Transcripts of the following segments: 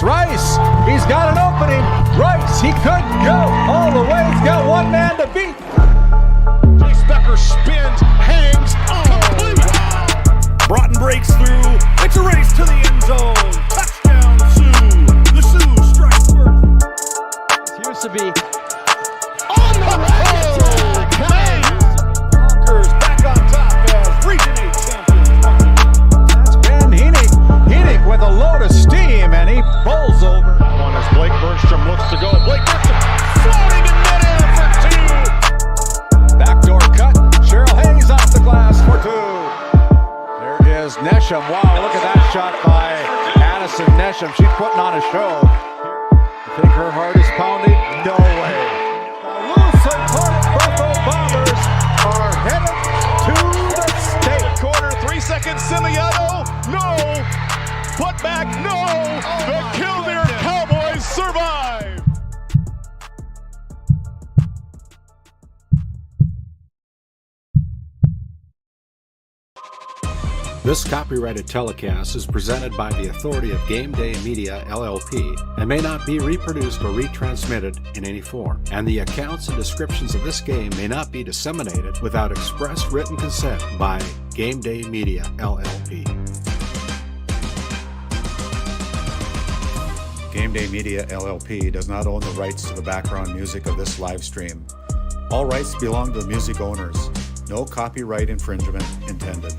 Rice. He's got an opening. Rice, he could go all the way. He's got one man to beat. Chase Becker spins, hangs, complete. Broughton breaks through. It's a race to the end zone. Touchdown, Sioux. The Sioux strike first. It used to be on the road. Conquers back on top as Region 8 champions. That's Ben Henig with a load of steam, and he bowls over. One as Blake Bergstrom looks to go. Blake Bergstrom floating in midair for two. Backdoor cut. Cheryl Hayes off the glass for two. There is Nesham. Wow, look at that shot by Addison Nesham. She's putting on a show. You think her heart is pounding? No way. The Lusitania Buffalo Bombers are headed to the state. Corner, 3 seconds. Simiato, no. Put back, no. The Killdeer Cowboys survive. This copyrighted telecast is presented by the authority of GameDay Media, LLP, and may not be reproduced or retransmitted in any form. And the accounts and descriptions of this game may not be disseminated without express written consent by GameDay Media, LLP. GameDay Media, LLP does not own the rights to the background music of this live stream. All rights belong to the music owners. No copyright infringement intended.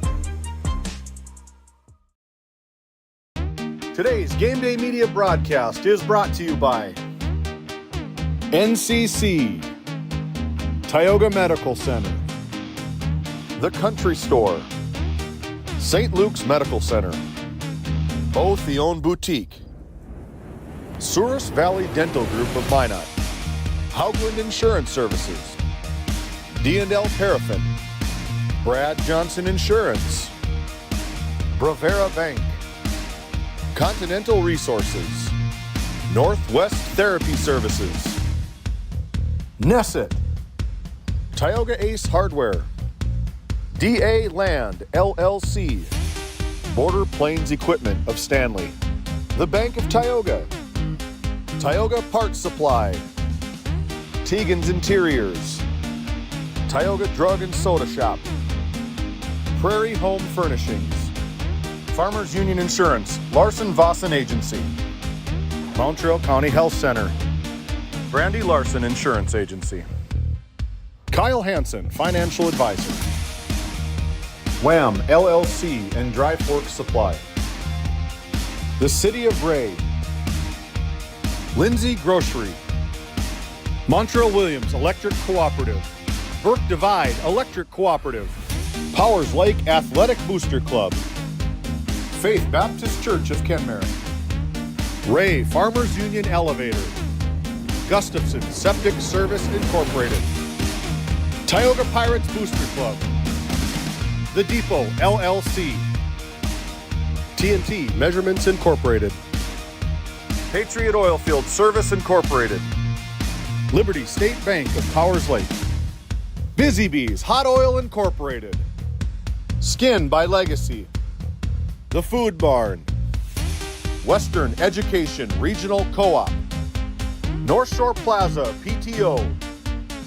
Today's GameDay Media broadcast is brought to you by NCC, Tioga Medical Center, The Country Store, St. Luke's Medical Center, Both the Own Boutique, Souris Valley Dental Group of Minot, Haugland Insurance Services, D&L Paraffin, Brad Johnson Insurance, Bravera Bank, Continental Resources, Northwest Therapy Services, Nesset, Tioga Ace Hardware, DA Land LLC, Border Plains Equipment of Stanley, The Bank of Tioga, Tioga Parts Supply, Tegan's Interiors, Tioga Drug and Soda Shop, Prairie Home Furnishings, Farmers Union Insurance, Larson Vossen Agency, Montreal County Health Center, Brandy Larson Insurance Agency, Kyle Hansen, Financial Advisor, Wham LLC and Dry Fork Supply, the City of Ray, Lindsay Grocery, Montreal Williams Electric Cooperative, Burke Divide Electric Cooperative, Powers Lake Athletic Booster Club, Faith Baptist Church of Kenmare, Ray Farmers Union Elevator, Gustafson Septic Service Incorporated, Tioga Pirates Booster Club, The Depot LLC, TNT Measurements Incorporated, Patriot Oilfield Service Incorporated, Liberty State Bank of Powers Lake, Busy Bees Hot Oil Incorporated, Skin by Legacy, The Food Barn, Western Education Regional Co-op, North Shore Plaza PTO,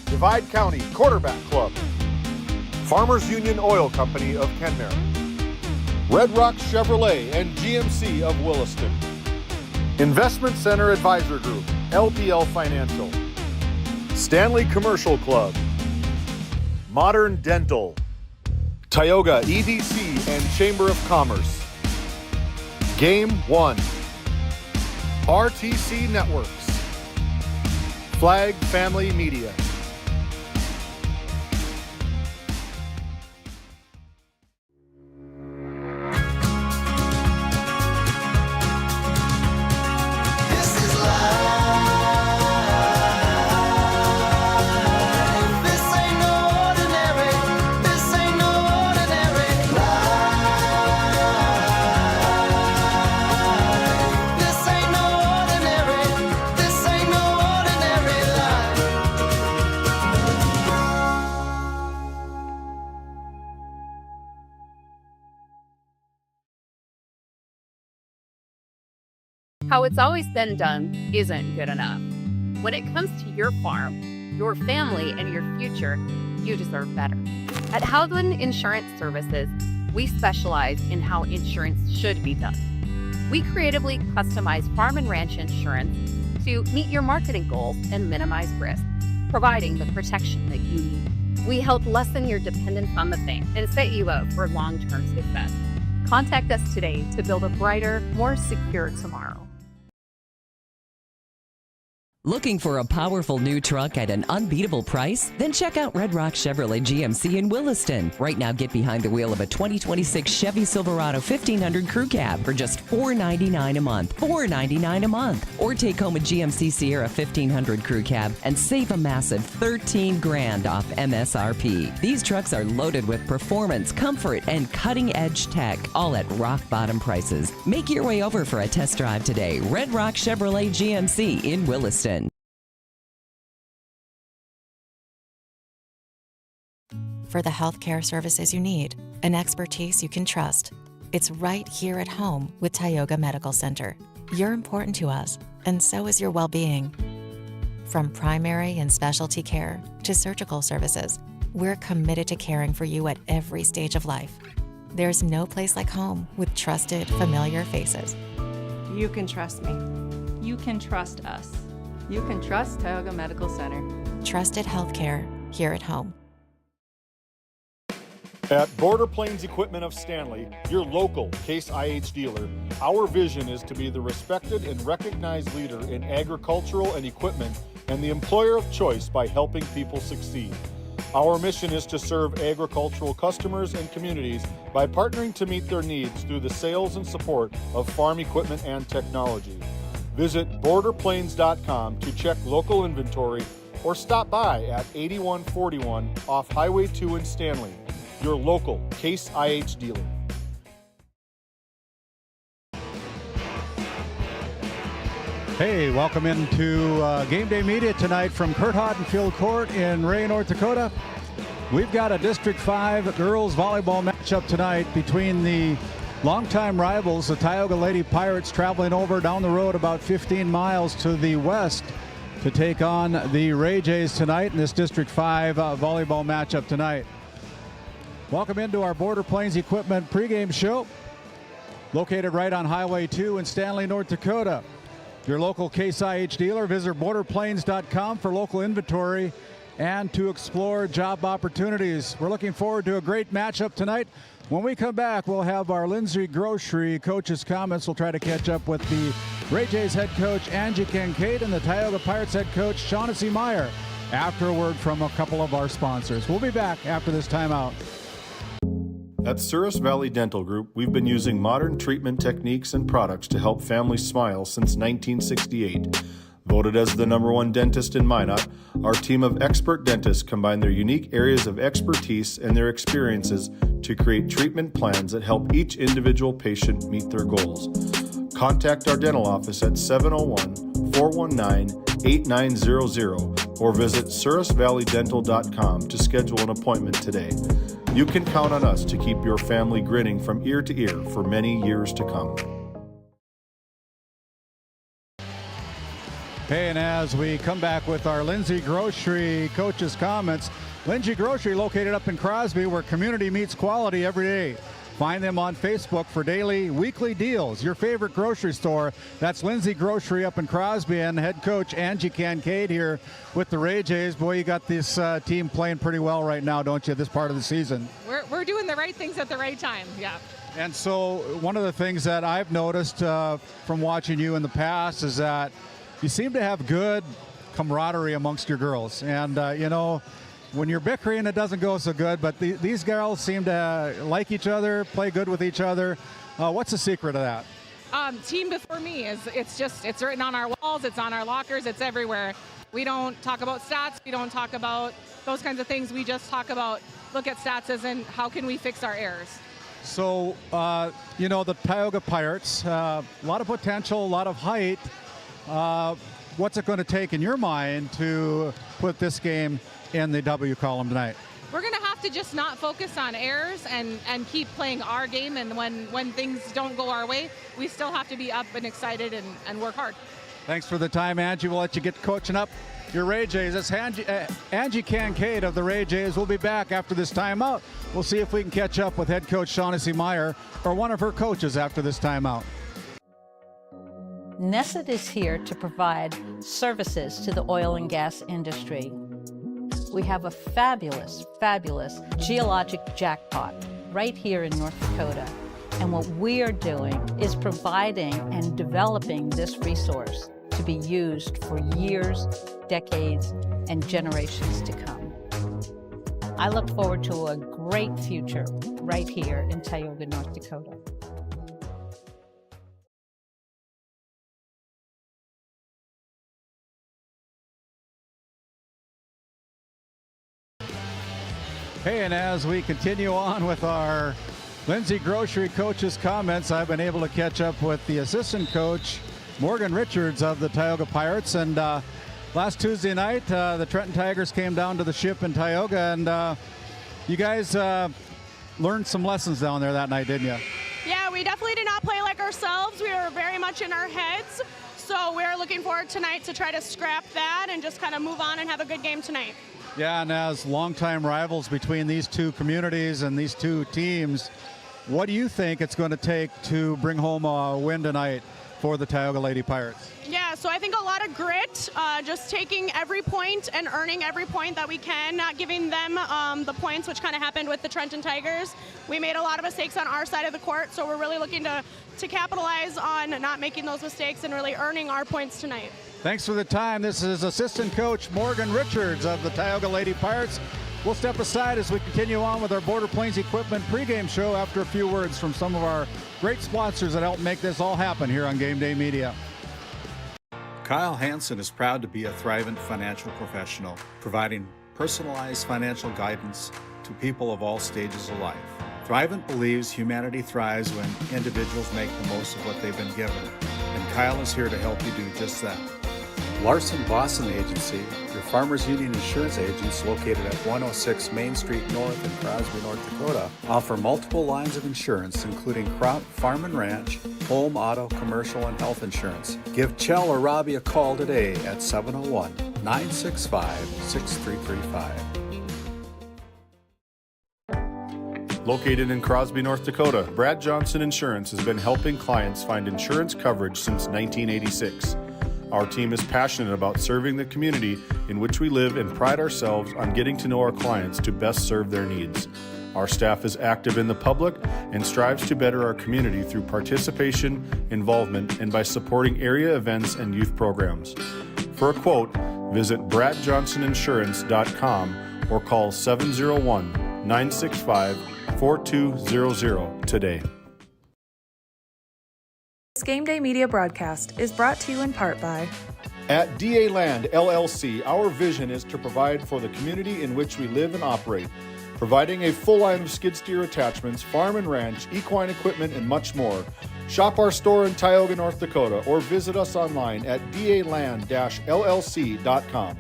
Divide County Quarterback Club, Farmers Union Oil Company of Kenmare, Red Rock Chevrolet and GMC of Williston, Investment Center Advisor Group, LPL Financial, Stanley Commercial Club, Modern Dental, Tioga EDC and Chamber of Commerce, Game 1, RTC Networks, Flag Family Media. How it's always been done isn't good enough. When it comes to your farm, your family, and your future, you deserve better. At Howden Insurance Services, we specialize in how insurance should be done. We creatively customize farm and ranch insurance to meet your marketing goals and minimize risk, providing the protection that you need. We help lessen your dependence on the bank and set you up for long-term success. Contact us today to build a brighter, more secure tomorrow. Looking for a powerful new truck at an unbeatable price? Then check out Red Rock Chevrolet GMC in Williston. Right now, get behind the wheel of a 2026 Chevy Silverado 1500 Crew Cab for just $499 a month. $499 a month. Or take home a GMC Sierra 1500 Crew Cab and save a massive $13,000 off MSRP. These trucks are loaded with performance, comfort, and cutting-edge tech, all at rock-bottom prices. Make your way over for a test drive today. Red Rock Chevrolet GMC in Williston. For the healthcare services you need, an expertise you can trust. It's right here at home with Tioga Medical Center. You're important to us, and so is your well-being. From primary and specialty care to surgical services, we're committed to caring for you at every stage of life. There's no place like home with trusted, familiar faces. You can trust me. You can trust us. You can trust Tioga Medical Center. Trusted healthcare here at home. At Border Plains Equipment of Stanley, your local Case IH dealer, our vision is to be the respected and recognized leader in agricultural and equipment and the employer of choice by helping people succeed. Our mission is to serve agricultural customers and communities by partnering to meet their needs through the sales and support of farm equipment and technology. Visit borderplains.com to check local inventory or stop by at 8141 off Highway 2 in Stanley, your local Case IH dealer. Hey, welcome into Game Day Media tonight from Curt Hodenfield Court in Ray, North Dakota. We've got a District 5 girls volleyball matchup tonight between the longtime rivals, the Tioga Lady Pirates, traveling over down the road about 15 miles to the west to take on the Ray Jays tonight in this District 5 volleyball matchup tonight. Welcome into our Border Plains Equipment pregame show, located right on Highway 2 in Stanley, North Dakota. Your local Case IH dealer. Visit borderplains.com for local inventory and to explore job opportunities. We're looking forward to a great matchup tonight. When we come back, we'll have our Lindsay Grocery coach's comments. We'll try to catch up with the Ray Jays head coach Angie Kincaid and the Tioga Pirates head coach Shaughnessy Meyer after a word from a couple of our sponsors. We'll be back after this timeout. At Souris Valley Dental Group, we've been using modern treatment techniques and products to help families smile since 1968. Voted as the #1 dentist in Minot, our team of expert dentists combine their unique areas of expertise and their experiences to create treatment plans that help each individual patient meet their goals. Contact our dental office at 701-419-8900 or visit sourisvalleydental.com to schedule an appointment today. You can count on us to keep your family grinning from ear to ear for many years to come. Hey, and as we come back with our Lindsay Grocery coach's comments, Lindsay Grocery located up in Crosby where community meets quality every day. Find them on Facebook for daily, weekly deals. Your favorite grocery store. That's Lindsay Grocery up in Crosby, and head coach Angie Kincaid here with the Ray Jays. Boy, you got this team playing pretty well right now, don't you, this part of the season? We're doing the right things at the right time, yeah. And so one of the things that I've noticed from watching you in the past is that you seem to have good camaraderie amongst your girls. And, you know, when you're bickering, it doesn't go so good, but these girls seem to like each other, play good with each other. What's the secret of that? Team before me it's written on our walls, it's on our lockers, it's everywhere. We don't talk about stats, we don't talk about those kinds of things. We just talk about, look at stats as in how can we fix our errors. So, you know, the Tioga Pirates, a lot of potential, a lot of height. What's it going to take in your mind to put this game in the W column tonight? We're going to have to just not focus on errors and keep playing our game. And when things don't go our way, we still have to be up and excited and work hard. Thanks for the time, Angie. We'll let you get coaching up your Ray Jays. That's Angie Kincaid of the Ray Jays. We'll be back after this timeout. We'll see if we can catch up with head coach Shaughnessy Meyer or one of her coaches after this timeout. Nesset is here to provide services to the oil and gas industry. We have a fabulous, fabulous geologic jackpot right here in North Dakota. And what we are doing is providing and developing this resource to be used for years, decades, and generations to come. I look forward to a great future right here in Tioga, North Dakota. Hey, and as we continue on with our Lindsay Grocery Coach's comments, I've been able to catch up with the assistant coach, Morgan Richards of the Tioga Pirates. And last Tuesday night, the Trenton Tigers came down to the ship in Tioga, and you guys learned some lessons down there that night, didn't you? Yeah, we definitely did not play like ourselves. We were very much in our heads. So we're looking forward tonight to try to scrap that and just kind of move on and have a good game tonight. Yeah, and as longtime rivals between these two communities and these two teams, what do you think it's going to take to bring home a win tonight for the Tioga Lady Pirates? Yeah, so I think a lot of grit, just taking every point and earning every point that we can, not giving them the points, which kind of happened with the Trenton Tigers. We made a lot of mistakes on our side of the court, so we're really looking to capitalize on not making those mistakes and really earning our points tonight. Thanks for the time. This is assistant coach Morgan Richards of the Tioga Lady Pirates. We'll step aside as we continue on with our Border Plains Equipment pregame show after a few words from some of our great sponsors that help make this all happen here on Game Day Media. Kyle Hansen is proud to be a thrivent financial professional, providing personalized financial guidance to people of all stages of life. Thrivent believes humanity thrives when individuals make the most of what they've been given, and Kyle is here to help you do just that. Larson Boston Agency, your Farmers Union insurance agents located at 106 Main Street North in Crosby, North Dakota, offer multiple lines of insurance, including crop, farm and ranch, home, auto, commercial, and health insurance. Give Chell or Robbie a call today at 701-965-6335. Located in Crosby, North Dakota, Brad Johnson Insurance has been helping clients find insurance coverage since 1986. Our team is passionate about serving the community in which we live and pride ourselves on getting to know our clients to best serve their needs. Our staff is active in the public and strives to better our community through participation, involvement, and by supporting area events and youth programs. For a quote, visit bradjohnsoninsurance.com or call 701-965-4200 today. This Game Day Media broadcast is brought to you in part by At DA Land LLC, our vision is to provide for the community in which we live and operate, providing a full line of skid steer attachments, farm and ranch, equine equipment, and much more. Shop our store in Tioga, North Dakota, or visit us online at daland-llc.com.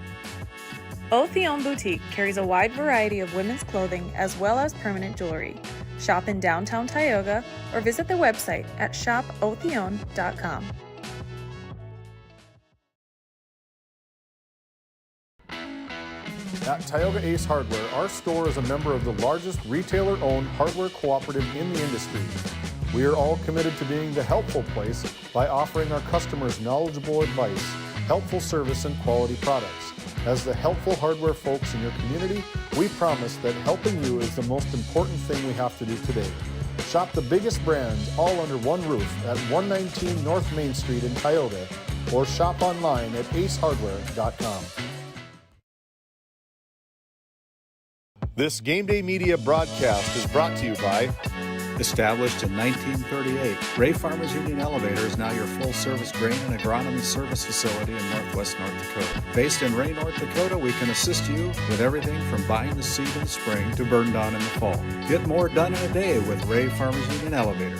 Otheon Boutique carries a wide variety of women's clothing as well as permanent jewelry. Shop in downtown Tioga or visit their website at shopotheon.com. At Tioga Ace Hardware, our store is a member of the largest retailer-owned hardware cooperative in the industry. We are all committed to being the helpful place by offering our customers knowledgeable advice, helpful service, and quality products. As the helpful hardware folks in your community, we promise that helping you is the most important thing we have to do today. Shop the biggest brands all under one roof at 119 North Main Street in Tioga, or shop online at acehardware.com. This Game Day Media broadcast is brought to you by Established in 1938, Ray Farmers Union Elevator is now your full-service grain and agronomy service facility in northwest North Dakota. Based in Ray, North Dakota, we can assist you with everything from buying the seed in the spring to burn down in the fall. Get more done in a day with Ray Farmers Union Elevator.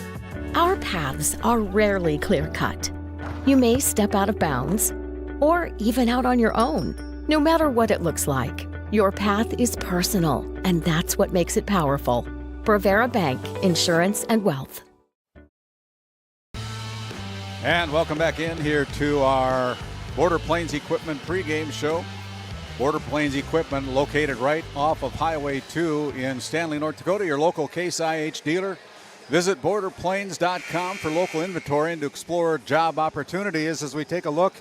Our paths are rarely clear-cut. You may step out of bounds, or even out on your own. No matter what it looks like, Your path is personal, and that's what makes it powerful. Brevera Bank, Insurance and Wealth. And welcome back in here to our Border Plains Equipment pregame show. Border Plains Equipment located right off of Highway 2 in Stanley, North Dakota, your local Case IH dealer. Visit borderplains.com for local inventory and to explore job opportunities as we take a look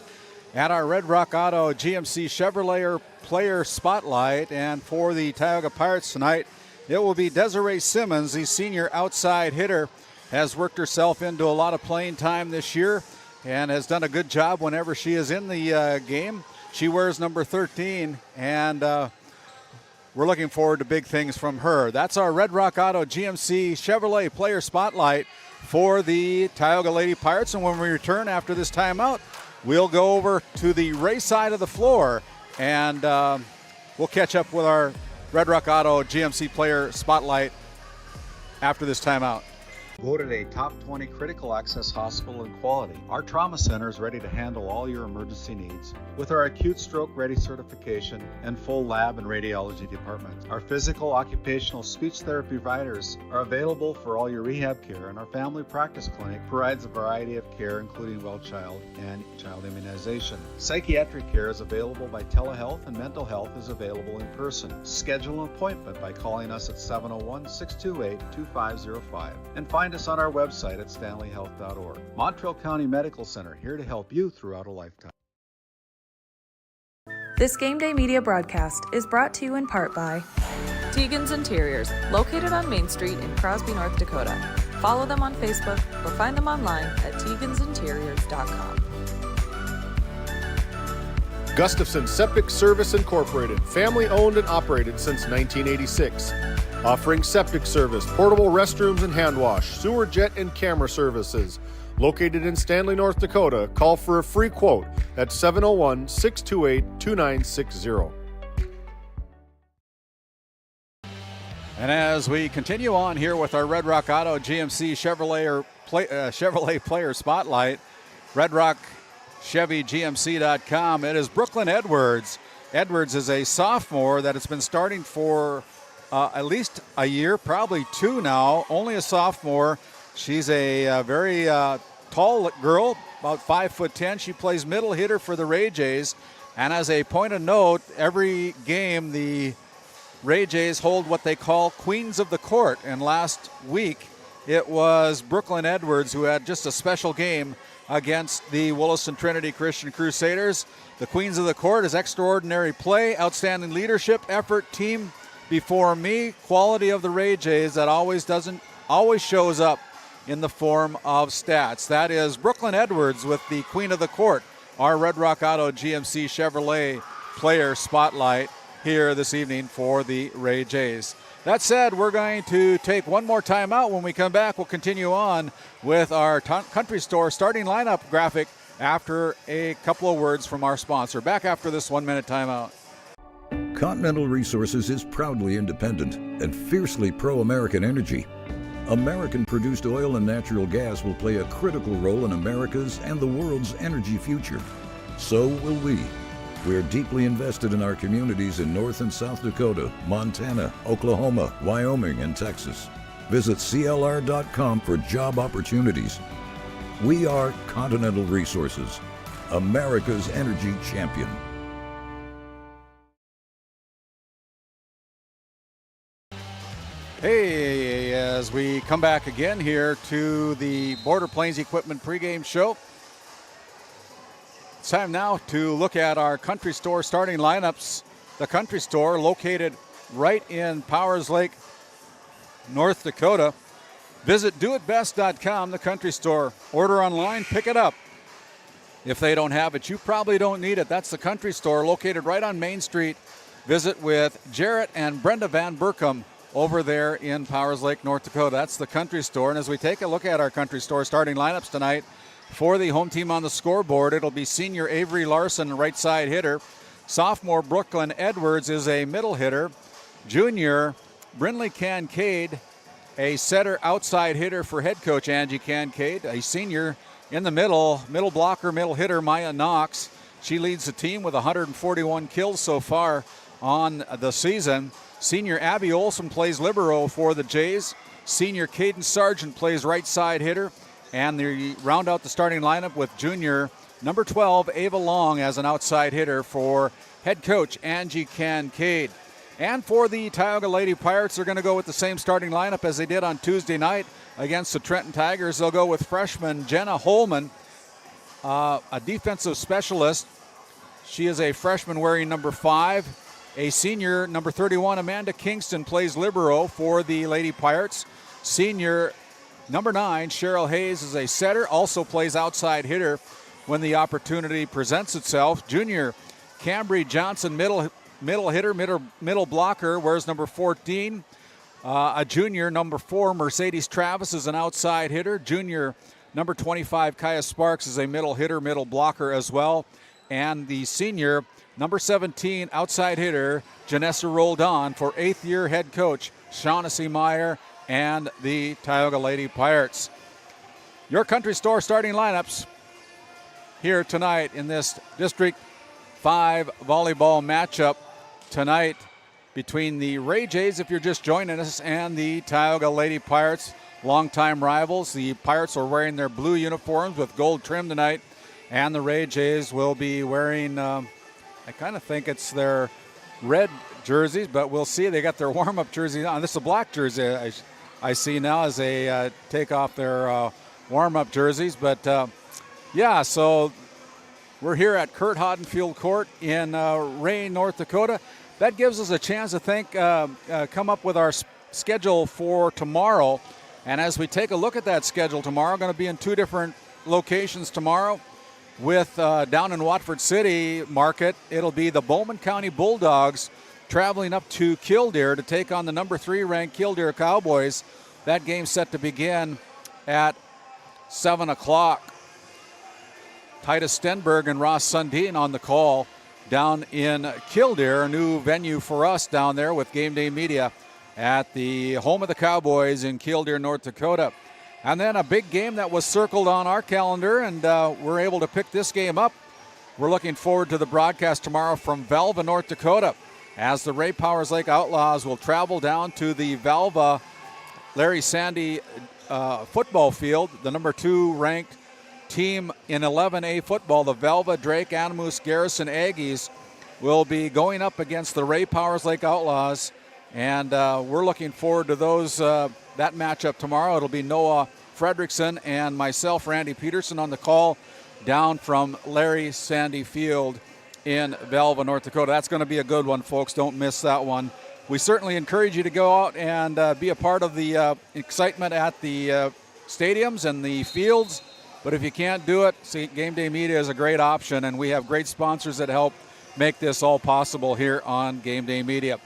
at our Red Rock Auto GMC Chevrolet Player Spotlight. And for the Tioga Pirates tonight, it will be Desiree Simmons, the senior outside hitter, has worked herself into a lot of playing time this year and has done a good job whenever she is in the game. She wears number 13, and we're looking forward to big things from her. That's our Red Rock Auto GMC Chevrolet Player Spotlight for the Tioga Lady Pirates. And when we return after this timeout, we'll go over to the race side of the floor, and we'll catch up with our Red Rock Auto GMC Player Spotlight after this timeout. Voted a top 20 critical access hospital in quality, our trauma center is ready to handle all your emergency needs with our acute stroke ready certification and full lab and radiology department. Our physical, occupational, speech therapy providers are available for all your rehab care, and our family practice clinic provides a variety of care including well child and child immunization. Psychiatric care is available by telehealth, and mental health is available in person. Schedule an appointment by calling us at 701-628-2505 and find us on our website at stanleyhealth.org. Montreal County Medical Center, here to help you throughout a lifetime. This Game Day media broadcast is brought to you in part by Tegan's Interiors, located on Main Street in Crosby, North Dakota. Follow them on Facebook or find them online at tegansinteriors.com. Gustafson Septic Service Incorporated, family owned and operated since 1986. Offering septic service, portable restrooms and hand wash, sewer jet and camera services. Located in Stanley, North Dakota, call for a free quote at 701-628-2960. And as we continue on here with our Red Rock Auto GMC Chevrolet Player Spotlight, RedRockChevyGMC.com, it is Brooklyn Edwards. Edwards is a sophomore that has been starting for at least a year, probably two now, only a sophomore. She's a very tall girl, about 5'10". She plays middle hitter for the Ray Jays. And as a point of note, every game the Ray Jays hold what they call Queens of the Court. And last week it was Brooklyn Edwards who had just a special game against the Williston Trinity Christian Crusaders. The Queens of the Court is extraordinary play, outstanding leadership, effort, team before me, quality of the Ray Jays that always shows up in the form of stats. That is Brooklyn Edwards with the Queen of the Court, our Red Rock Auto GMC Chevrolet Player Spotlight here this evening for the Ray Jays. That said, we're going to take one more time out. When we come back, we'll continue on with our Country Store starting lineup graphic after a couple of words from our sponsor. Back after this 1 minute timeout. Continental Resources is proudly independent and fiercely pro-American energy. American-produced oil and natural gas will play a critical role in America's and the world's energy future. So will we. We're deeply invested in our communities in North and South Dakota, Montana, Oklahoma, Wyoming, and Texas. Visit CLR.com for job opportunities. We are Continental Resources, America's energy champion. Hey, as we come back again here to the Border Plains Equipment pregame show, it's time now to look at our Country Store starting lineups. The Country Store, located right in Powers Lake, North Dakota. Visit doitbest.com, the Country Store. Order online, pick it up. If they don't have it, you probably don't need it. That's the Country Store, located right on Main Street. Visit with Jarrett and Brenda Van Burkham over there in Powers Lake, North Dakota. That's the Country Store. And as we take a look at our Country Store starting lineups tonight, for the home team on the scoreboard, it'll be senior Avery Larson, right side hitter. Sophomore Brooklyn Edwards is a middle hitter. Junior Brinley Kincaid, a setter outside hitter for head coach Angie Kincaid. A senior in the middle blocker, middle hitter Maya Knox. She leads the team with 141 kills so far on the season. Senior Abby Olson plays libero for the Jays. Senior Caden Sargent plays right side hitter. And they round out the starting lineup with junior number 12, Ava Long, as an outside hitter for head coach Angie Kincaid. And for the Tioga Lady Pirates, they're going to go with the same starting lineup as they did on Tuesday night against the Trenton Tigers. They'll go with freshman Jenna Holman, a defensive specialist. She is a freshman wearing number 5. A senior, number 31, Amanda Kingston, plays libero for the Lady Pirates. Senior, number 9, Cheryl Hayes, is a setter, also plays outside hitter when the opportunity presents itself. Junior, Cambry Johnson, middle hitter, middle blocker, wears number 14. A junior, number 4, Mercedes Travis, is an outside hitter. Junior, number 25, Kaya Sparks, is a middle hitter, middle blocker as well. And the senior, number 17, outside hitter, Janessa Roldan, for 8th-year head coach Shaughnessy Meyer and the Tioga Lady Pirates. Your Country Store starting lineups here tonight in this District 5 volleyball matchup tonight between the Ray Jays, if you're just joining us, and the Tioga Lady Pirates, longtime rivals. The Pirates are wearing their blue uniforms with gold trim tonight, and the Ray Jays will be wearing, I kind of think it's their red jerseys, but we'll see. They got their warm-up jersey on. This is a black jersey I see now as they take off their warm-up jerseys. But, yeah, so we're here at Curt Hodenfield Court in Ray, North Dakota. That gives us a chance to come up with our schedule for tomorrow. And as we take a look at that schedule tomorrow, going to be in 2 different locations tomorrow. With down in Watford City Market, it'll be the Bowman County Bulldogs traveling up to Killdeer to take on the number 3 ranked Killdeer Cowboys. That game's set to begin at 7 o'clock. Titus Stenberg and Ross Sundin on the call down in Killdeer, a new venue for us down there with GameDay Media at the home of the Cowboys in Killdeer, North Dakota. And then a big game that was circled on our calendar, and we're able to pick this game up. We're looking forward to the broadcast tomorrow from Velva, North Dakota, as the Ray Powers Lake Outlaws will travel down to the Velva Larry Sandy football field, the number 2 ranked team in 11A football. The Velva Drake Animus Garrison Aggies will be going up against the Ray Powers Lake Outlaws, and we're looking forward to those that matchup tomorrow. It'll be Noah Fredrickson and myself, Randy Peterson, on the call down from Larry Sandy Field in Velva, North Dakota. That's going to be a good one, folks. Don't miss that one. We certainly encourage you to go out and be a part of the excitement at the stadiums and the fields. But if you can't do it, GameDay Media is a great option, and we have great sponsors that help make this all possible here on GameDay Media.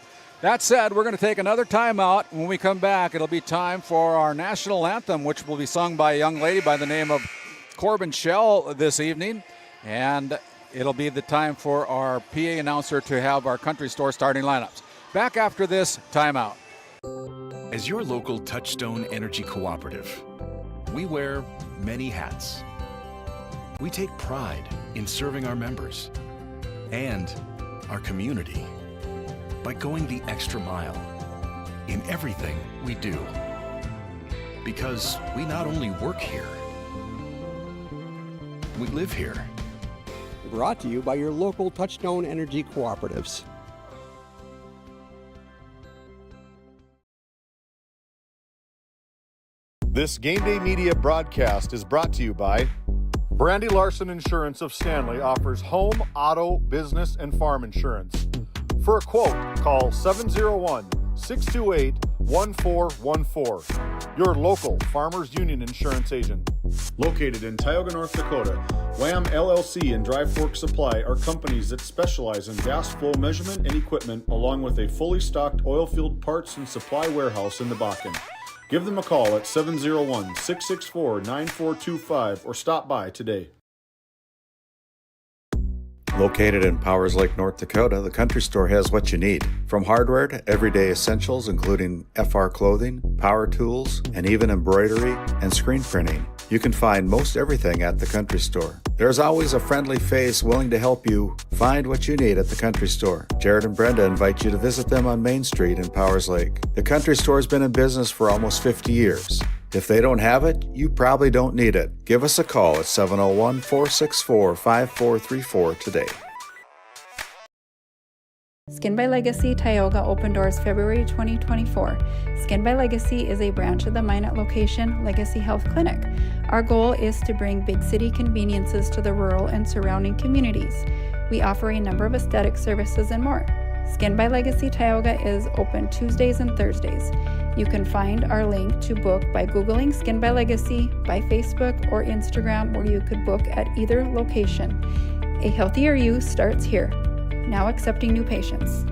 That said, we're going to take another timeout. When we come back, it'll be time for our national anthem, which will be sung by a young lady by the name of Corbin Shell this evening. And it'll be the time for our PA announcer to have our Country Store starting lineups. Back after this timeout. As your local Touchstone Energy Cooperative, we wear many hats. We take pride in serving our members and our community by going the extra mile in everything we do. Because we not only work here, we live here. Brought to you by your local Touchstone Energy Cooperatives. This GameDay Media broadcast is brought to you by Brandy Larson Insurance of Stanley offers home, auto, business, and farm insurance. For a quote, call 701-628-1414. Your local Farmers Union Insurance agent. Located in Tioga, North Dakota, Wham LLC and Dry Fork Supply are companies that specialize in gas flow measurement and equipment, along with a fully stocked oil field parts and supply warehouse in the Bakken. Give them a call at 701-664-9425 or stop by today. Located in Powers Lake, North Dakota, the Country Store has what you need. From hardware to everyday essentials, including FR clothing, power tools, and even embroidery and screen printing. You can find most everything at the Country Store. There's always a friendly face willing to help you find what you need at the Country Store. Jared and Brenda invite you to visit them on Main Street in Powers Lake. The Country Store has been in business for almost 50 years. If they don't have it, you probably don't need it. Give us a call at 701-464-5434 today. Skin by Legacy Tioga opened doors February 2024. Skin by Legacy is a branch of the Minot location Legacy Health Clinic. Our goal is to bring big city conveniences to the rural and surrounding communities. We offer a number of aesthetic services and more. Skin by Legacy Tioga is open Tuesdays and Thursdays. You can find our link to book by Googling Skin by Legacy, by Facebook or Instagram, where you could book at either location. A healthier you starts here. Now accepting new patients.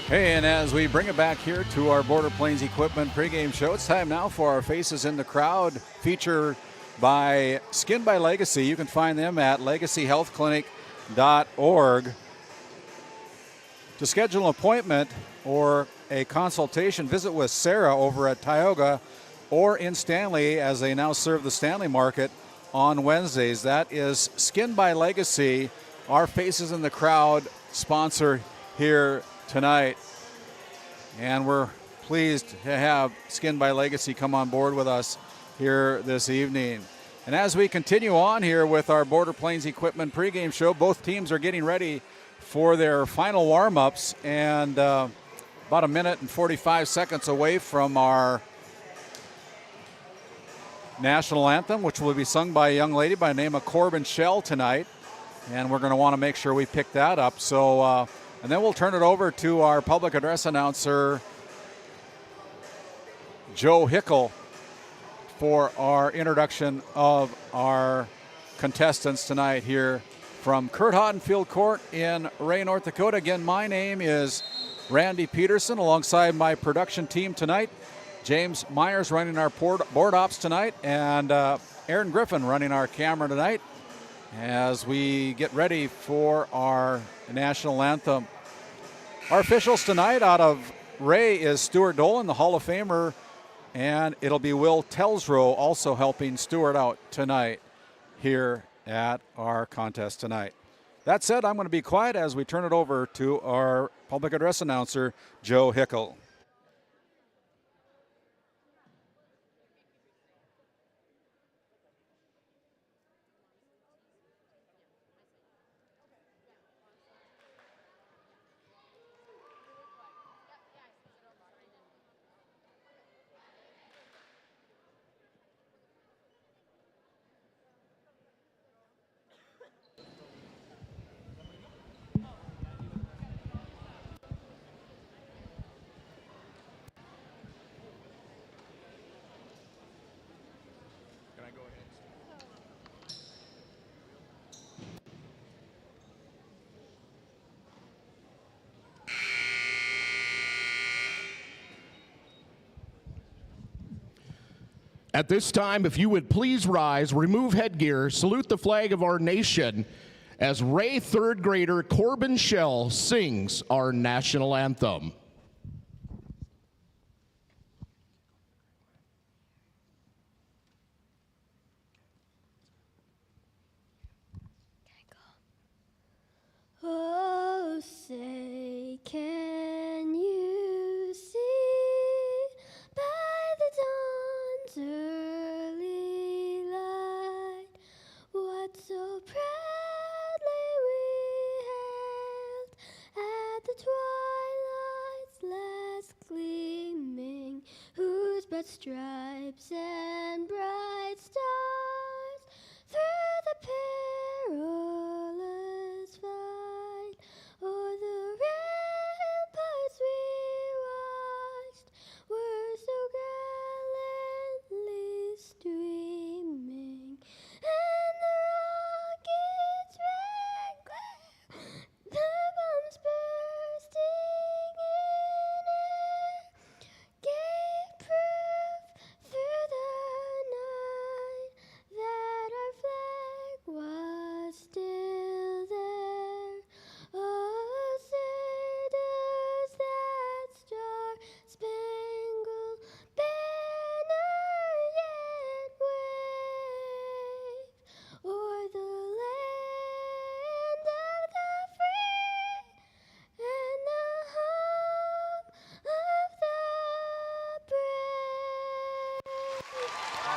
Hey, and as we bring it back here to our Border Plains Equipment pregame show, it's time now for our Faces in the Crowd feature by Skin by Legacy. You can find them at legacyhealthclinic.org. To schedule an appointment or a consultation, visit with Sarah over at Tioga or in Stanley, as they now serve the Stanley market on Wednesdays. That is Skin by Legacy, our Faces in the Crowd sponsor here tonight. And we're pleased to have Skin by Legacy come on board with us here this evening. And as we continue on here with our Border Plains Equipment pregame show, both teams are getting ready for their final warm-ups, and about a minute and 45 seconds away from our national anthem, which will be sung by a young lady by the name of Corbin Shell tonight. And we're going to want to make sure we pick that up. So, and then we'll turn it over to our public address announcer, Joe Hickel, for our introduction of our contestants tonight here from Curt Hodenfield Court in Ray, North Dakota. Again, my name is Randy Peterson, alongside my production team tonight. James Myers running our board ops tonight, and Aaron Griffin running our camera tonight as we get ready for our national anthem. Our officials tonight out of Ray is Stuart Dolan, the Hall of Famer, and it'll be Will Telsrow also helping Stuart out tonight here at our contest tonight. That said, I'm going to be quiet as we turn it over to our public address announcer, Joe Hickel. At this time, if you would please rise, remove headgear, salute the flag of our nation as Ray third grader Corbin Shell sings our national anthem. Oh, say, can you see by the dawn's early light what so proudly we hailed at the twilight's last gleaming, whose broad stripes and bright stars through the perilous fight o'er the ramparts we watched were so gallantly streaming, and the rockets rang clear, the bombs bursting in air gave proof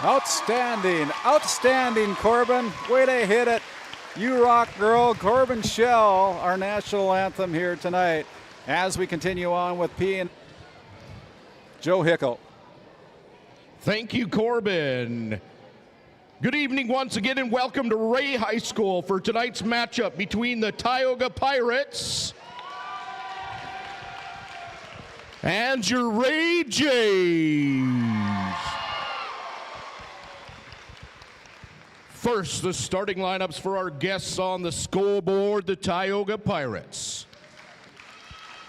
Outstanding, outstanding, Corbin. Way to hit it. You rock, girl. Corbin Shell, our national anthem here tonight. As we continue on with P and Joe Hickel. Thank you, Corbin. Good evening once again, and welcome to Ray High School for tonight's matchup between the Tioga Pirates and your Ray Jays. First, the starting lineups for our guests on the scoreboard, the Tioga Pirates.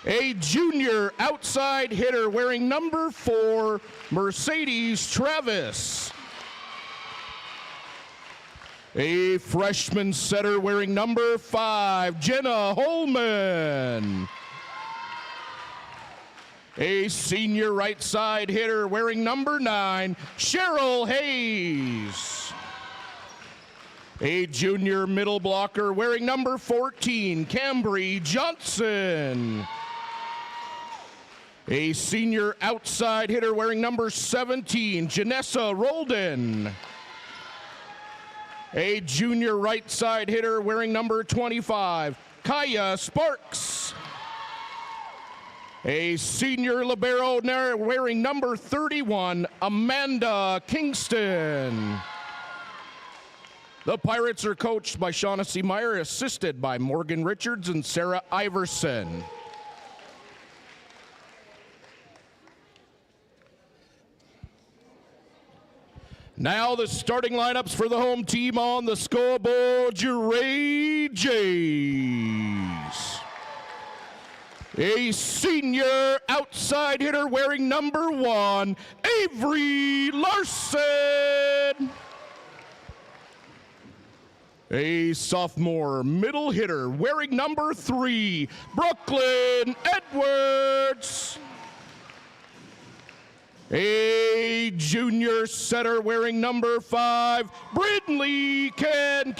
A junior outside hitter wearing number 4, Mercedes Travis. A freshman setter wearing number 5, Jenna Holman. A senior right side hitter wearing number 9, Cheryl Hayes. A junior middle blocker wearing number 14, Cambry Johnson. A senior outside hitter wearing number 17, Janessa Roldan. A junior right side hitter wearing number 25, Kaya Sparks. A senior libero wearing number 31, Amanda Kingston. The Pirates are coached by Shaughnessy Meyer, assisted by Morgan Richards and Sarah Iverson. Now the starting lineups for the home team on the scoreboard, your Ray Jays. A senior outside hitter wearing number 1, Avery Larson. A sophomore middle hitter wearing number 3, Brooklyn Edwards. A junior setter wearing number 5, Brindley Kincaid.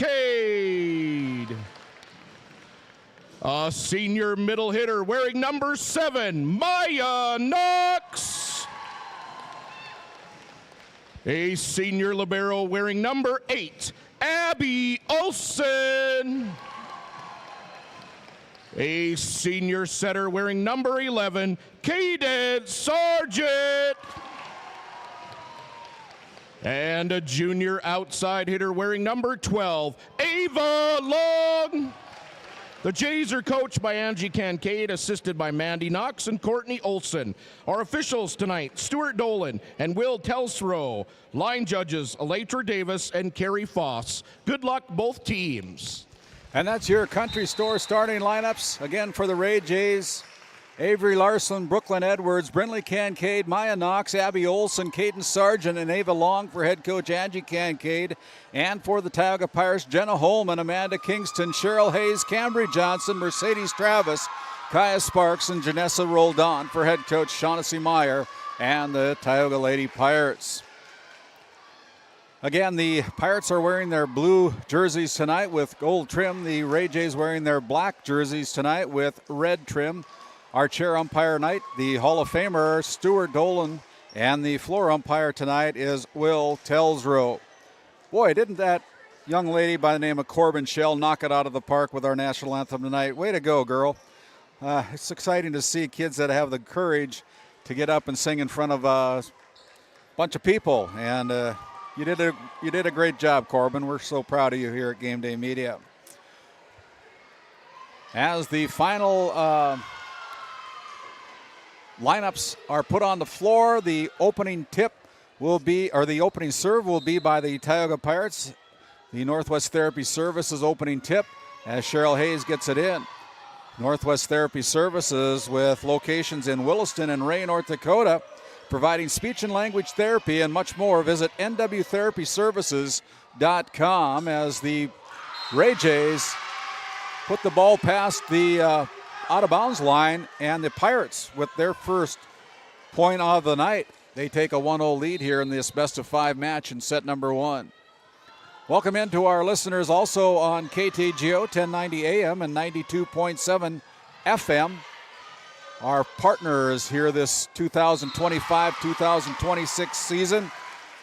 A senior middle hitter wearing number 7, Maya Knox. A senior libero wearing number 8, Abby Olson. A senior setter wearing number 11, Caden Sargent. And a junior outside hitter wearing number 12, Ava Long. The Jays are coached by Angie Kincaid, assisted by Mandy Knox and Courtney Olson. Our officials tonight, Stuart Dolan and Will Telsrow. Line judges, Elytra Davis and Carrie Foss. Good luck, both teams. And that's your country store starting lineups. Again for the Ray Jays, Avery Larson, Brooklyn Edwards, Brindley Kincaid, Maya Knox, Abby Olson, Caden Sargent, and Ava Long for head coach Angie Kincaid. And for the Tioga Pirates, Jenna Holman, Amanda Kingston, Cheryl Hayes, Cambry Johnson, Mercedes Travis, Kaya Sparks, and Janessa Roldan for head coach Shaughnessy Meyer and the Tioga Lady Pirates. Again, the Pirates are wearing their blue jerseys tonight with gold trim. The Ray Jays wearing their black jerseys tonight with red trim. Our chair umpire tonight, the Hall of Famer Stuart Dolan, and the floor umpire tonight is Will Telsrow. Boy, didn't that young lady by the name of Corbin Shell knock it out of the park with our national anthem tonight. Way to go, girl. It's exciting to see kids that have the courage to get up and sing in front of a bunch of people. And you did a great job, Corbin. We're so proud of you here at GameDay Media. As the final lineups are put on the floor, the opening tip will be, or the opening serve will be by the Tioga Pirates. The Northwest Therapy Services opening tip as Cheryl Hayes gets it in. Northwest Therapy Services with locations in Williston and Ray, North Dakota, providing speech and language therapy and much more. Visit nwtherapyservices.com as the Ray Jays put the ball past the out of bounds line, and the Pirates with their first point of the night. They take a 1-0 lead here in this best of 5 match in set number 1. Welcome in to our listeners also on KTGO 1090 AM and 92.7 FM. Our partners here this 2025-2026 season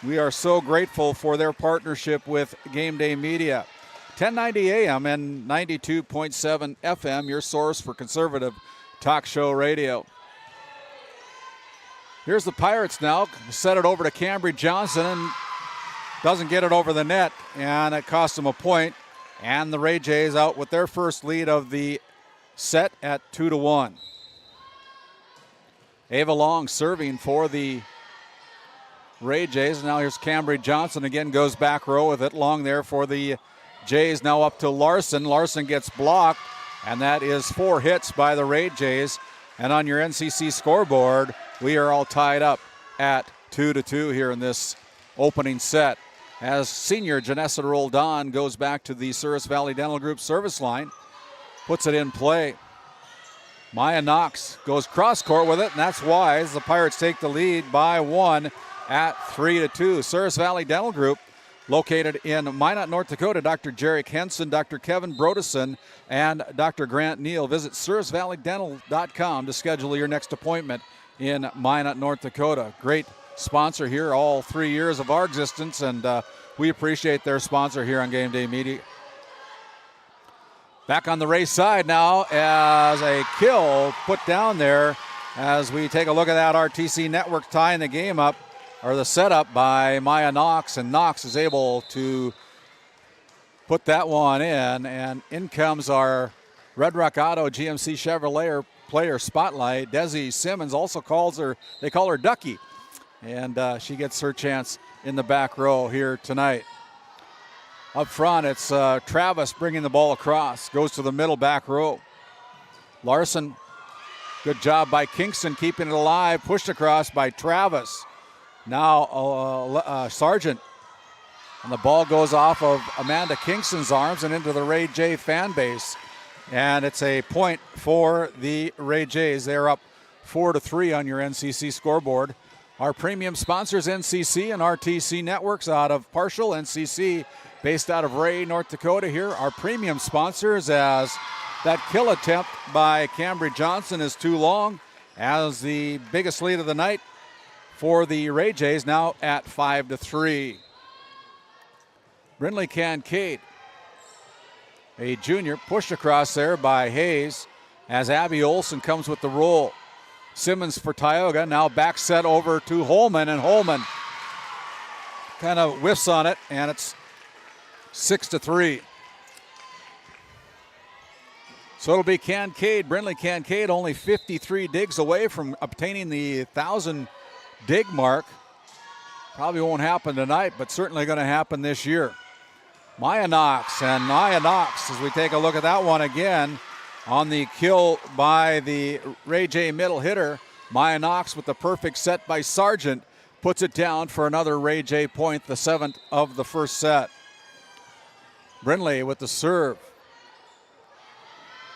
We are so grateful for their partnership with GameDay Media. 1090 AM and 92.7 FM, your source for conservative talk show radio. Here's the Pirates now. Set it over to Cambry Johnson and doesn't get it over the net, and it cost them a point. And the Ray Jays out with their first lead of the set at 2-1. Ava Long serving for the Ray Jays. Now here's Cambry Johnson again, goes back row with it. Long there for the Jays. Now up to Larson. Larson gets blocked, and that is 4 hits by the Ray Jays. And on your NCC scoreboard, we are all tied up at 2-2 here in this opening set. As senior Janessa Roldan goes back to the Souris Valley Dental Group service line, puts it in play. Maya Knox goes cross court with it, and that's wise. The Pirates take the lead by 1 at 3-2. Souris Valley Dental Group, located in Minot, North Dakota. Dr. Jerry Henson, Dr. Kevin Brodesson, and Dr. Grant Neal. Visit SourisValleyDental.com to schedule your next appointment in Minot, North Dakota. Great sponsor here all 3 years of our existence, and we appreciate their sponsor here on Game Day Media. Back on the race side now as a kill put down there as we take a look at that RTC Network tying the game up, or the setup by Maya Knox, and Knox is able to put that one in, and in comes our Red Rock Auto GMC Chevrolet player spotlight. Desi Simmons also they call her Ducky, and she gets her chance in the back row here tonight. Up front, it's Travis bringing the ball across, goes to the middle back row. Larson, good job by Kingston keeping it alive, pushed across by Travis. Now Sargent, and the ball goes off of Amanda Kingston's arms and into the Ray J fan base. And it's a point for the Ray Jays. They're up 4-3 on your NCC scoreboard. Our premium sponsors, NCC and RTC Networks out of Partial, NCC based out of Ray, North Dakota here. Our premium sponsors, as that kill attempt by Cambry Johnson is too long, as the biggest lead of the night for the Ray Jays now at 5-3. Brindley Kincaid, a junior, pushed across there by Hayes as Abby Olson comes with the roll. Simmons for Tioga, now back set over to Holman, and Holman kind of whiffs on it, and it's 6-3. So it'll be Kincaid, Brindley Kincaid, only 53 digs away from obtaining the 1,000 dig mark. Probably won't happen tonight, but certainly going to happen this year. Maya Knox, as we take a look at that one again, on the kill by the Ray J middle hitter, Maya Knox with the perfect set by Sargent puts it down for another Ray J point, the 7th of the first set. Brindley with the serve.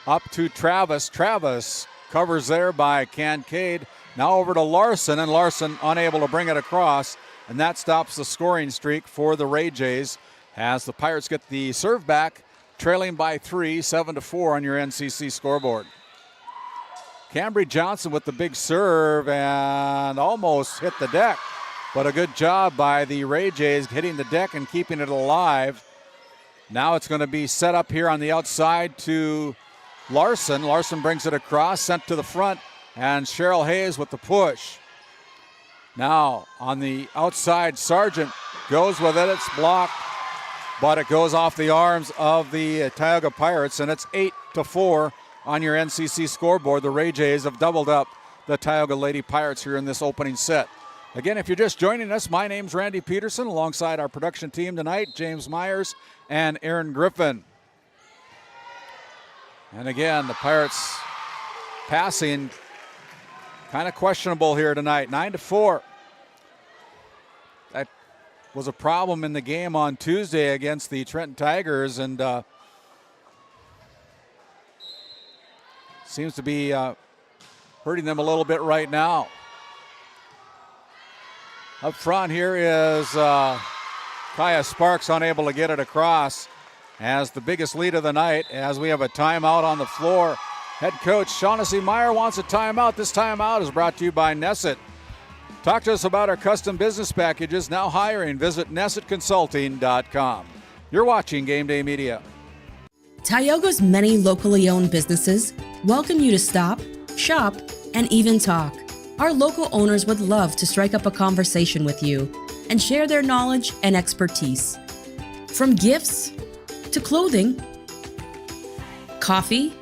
Up to Travis. Travis covers there by Kincaid. Now over to Larson, and Larson unable to bring it across, and that stops the scoring streak for the Ray Jays as the Pirates get the serve back, trailing by 3, 7-4 on your NCC scoreboard. Cambry Johnson with the big serve and almost hit the deck, but a good job by the Ray Jays hitting the deck and keeping it alive. Now it's going to be set up here on the outside to Larson. Larson brings it across, sent to the front, and Cheryl Hayes with the push. Now on the outside, Sargent goes with it. It's blocked, but it goes off the arms of the Tioga Pirates, and it's 8-4 on your NCC scoreboard. The Ray Jays have doubled up the Tioga Lady Pirates here in this opening set. Again, if you're just joining us, my name's Randy Peterson, alongside our production team tonight, James Myers and Aaron Griffin. And again, the Pirates passing kind of questionable here tonight, 9-4. That was a problem in the game on Tuesday against the Trenton Tigers, and seems to be hurting them a little bit right now. Up front here is Kaya Sparks, unable to get it across, as the biggest lead of the night, as we have a timeout on the floor. Head coach Shaughnessy Meyer wants a timeout. This timeout is brought to you by Nesset. Talk to us about our custom business packages. Now hiring. Visit nessetconsulting.com. You're watching Game Day Media. Tioga's many locally owned businesses welcome you to stop, shop, and even talk. Our local owners would love to strike up a conversation with you and share their knowledge and expertise. From gifts to clothing, coffee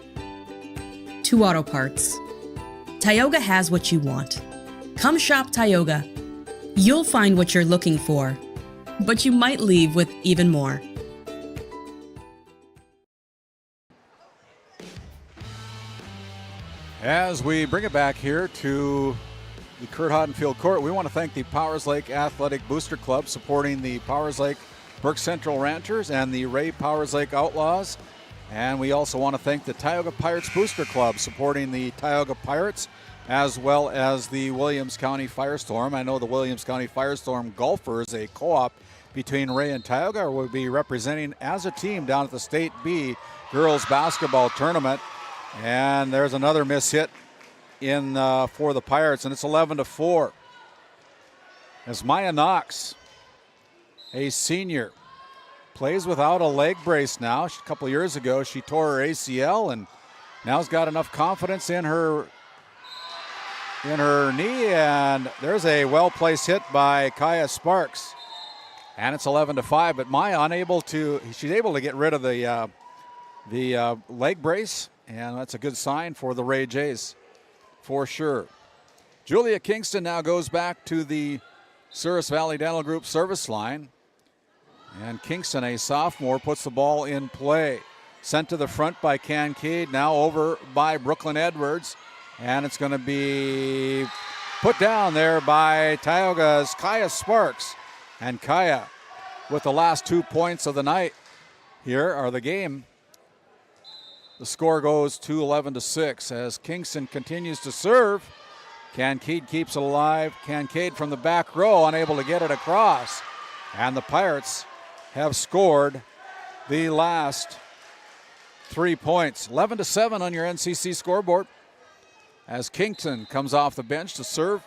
to auto parts, Tioga has what you want. Come shop Tioga. You'll find what you're looking for, but you might leave with even more. As we bring it back here to the Curt Hodenfield court, we want to thank the Powers Lake Athletic Booster Club supporting the Powers Lake Burke Central Ranchers and the Ray Powers Lake Outlaws. And we also want to thank the Tioga Pirates Booster Club supporting the Tioga Pirates as well as the Williams County Firestorm. I know the Williams County Firestorm Golfers, a co-op between Ray and Tioga, will be representing as a team down at the State B Girls Basketball Tournament. And there's another miss hit in for the Pirates, and it's 11-4. As Maya Knox, a senior, plays without a leg brace now. A couple years ago, she tore her ACL, and now's got enough confidence in her knee, and there's a well-placed hit by Kaya Sparks, and it's 11-5. But Maya she's able to get rid of the leg brace. And that's a good sign for the Ray Jays, for sure. Julia Kingston now goes back to the Souris Valley Dental Group service line. And Kingston, a sophomore, puts the ball in play. Sent to the front by Kincaid, now over by Brooklyn Edwards. And it's going to be put down there by Tioga's Kaya Sparks. And Kaya with the last 2 points of the night here, or the game. The score goes to 11-6 as Kingston continues to serve. Kincaid keeps it alive. Kincaid from the back row, unable to get it across. And the Pirates have scored the last 3 points. 11-7 on your NCC scoreboard as Kingston comes off the bench to serve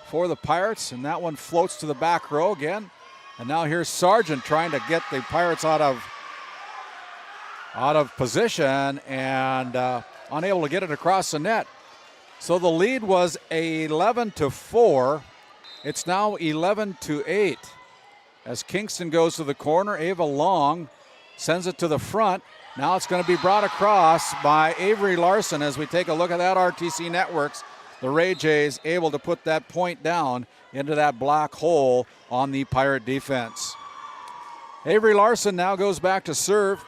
for the Pirates. And that one floats to the back row again. And now here's Sargent trying to get the Pirates out of position and unable to get it across the net. So the lead was 11-4. It's now 11-8. As Kingston goes to the corner, Ava Long sends it to the front. Now it's going to be brought across by Avery Larson as we take a look at that RTC Networks. The Ray Jays able to put that point down into that black hole on the Pirate defense. Avery Larson now goes back to serve.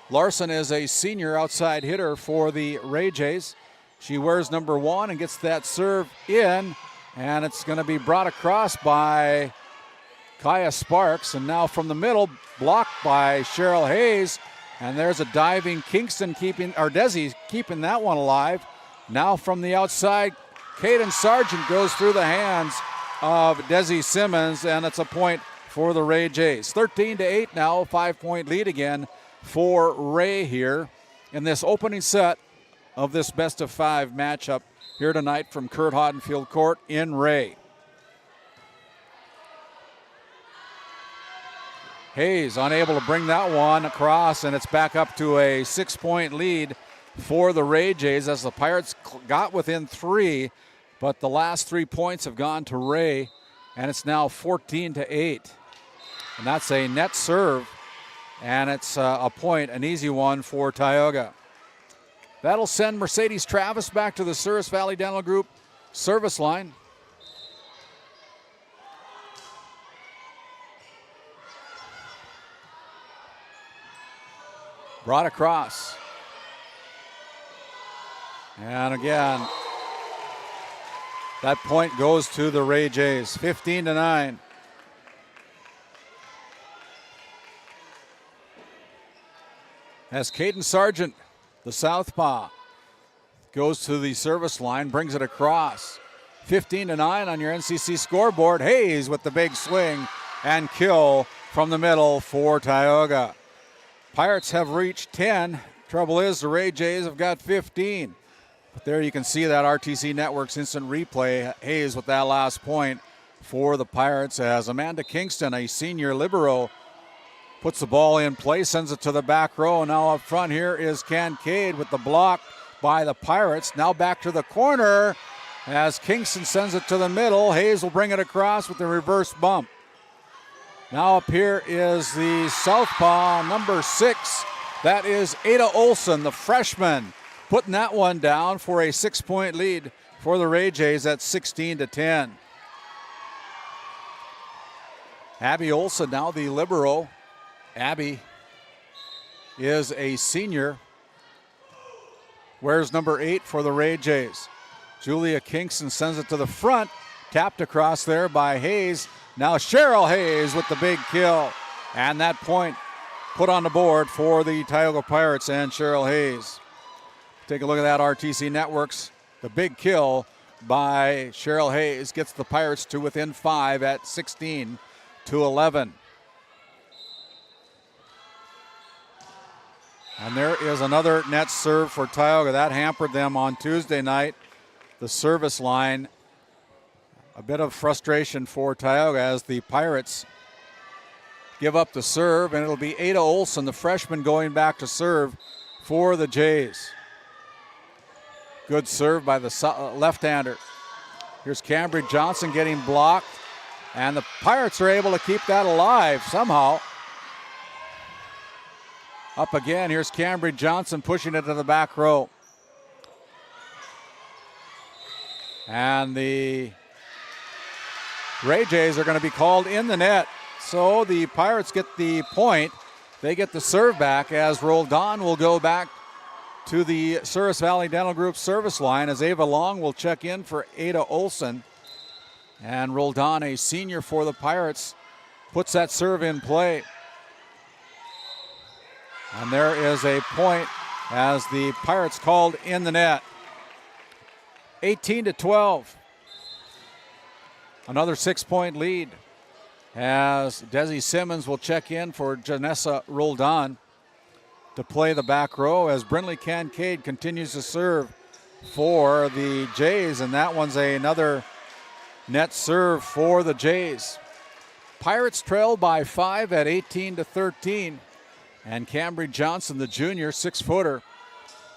Larson is a senior outside hitter for the Ray Jays. She wears number 1 and gets that serve in, and it's going to be brought across by Kaya Sparks, and now from the middle, blocked by Cheryl Hayes, and there's a diving Kingston Desi keeping that one alive. Now from the outside, Caden Sargent goes through the hands of Desi Simmons, and it's a point for the Ray Jays. 13-8 now, 5-point lead again for Ray here in this opening set of this best-of-5 matchup here tonight from Curt Hodenfield Court in Ray. Hayes unable to bring that one across, and it's back up to a 6-point lead for the Ray Jays as the Pirates got within 3, but the last 3 points have gone to Ray, and it's now 14-8. And that's a net serve. And it's a point, an easy one for Tioga. That'll send Mercedes Travis back to the Souris Valley Dental Group service line. Brought across. And again, that point goes to the Ray Jays, 15-9. As Caden Sargent, the southpaw, goes to the service line, brings it across. 15-9 on your NCC scoreboard. Hayes with the big swing and kill from the middle for Tioga. Pirates have reached 10. Trouble is the Ray Jays have got 15. But there you can see that RTC Network's instant replay. Hayes with that last point for the Pirates as Amanda Kingston, a senior libero, puts the ball in play, sends it to the back row. Now up front here is Kincaid with the block by the Pirates. Now back to the corner as Kingston sends it to the middle. Hayes will bring it across with the reverse bump. Now up here is the southpaw, number 6. That is Ada Olson, the freshman, putting that one down for a 6-point lead for the Ray Jays at 16-10. Abby Olson now the libero. Abby is a senior. Wears number 8 for the Ray Jays. Julia Kingston sends it to the front. Tapped across there by Hayes. Now Cheryl Hayes with the big kill. And that point put on the board for the Tioga Pirates and Cheryl Hayes. Take a look at that RTC Networks. The big kill by Cheryl Hayes gets the Pirates to within 5 at 16-11. And there is another net serve for Tioga. That hampered them on Tuesday night. The service line, a bit of frustration for Tioga as the Pirates give up the serve, and it'll be Ada Olson, the freshman, going back to serve for the Jays. Good serve by the left-hander. Here's Cambridge Johnson getting blocked, and the Pirates are able to keep that alive somehow. Up again, here's Cambridge Johnson pushing it to the back row. And the Ray Jays are going to be called in the net. So the Pirates get the point. They get the serve back as Roldan will go back to the Souris Valley Dental Group service line as Ava Long will check in for Ada Olson. And Roldan, a senior for the Pirates, puts that serve in play. And there is a point as the Pirates called in the net. 18-12. Another 6-point lead as Desi Simmons will check in for Janessa Roldan to play the back row as Brindley Kincaid continues to serve for the Jays, and that one's another net serve for the Jays. Pirates trail by 5 at 18-13, and Cambridge Johnson, the junior 6-footer,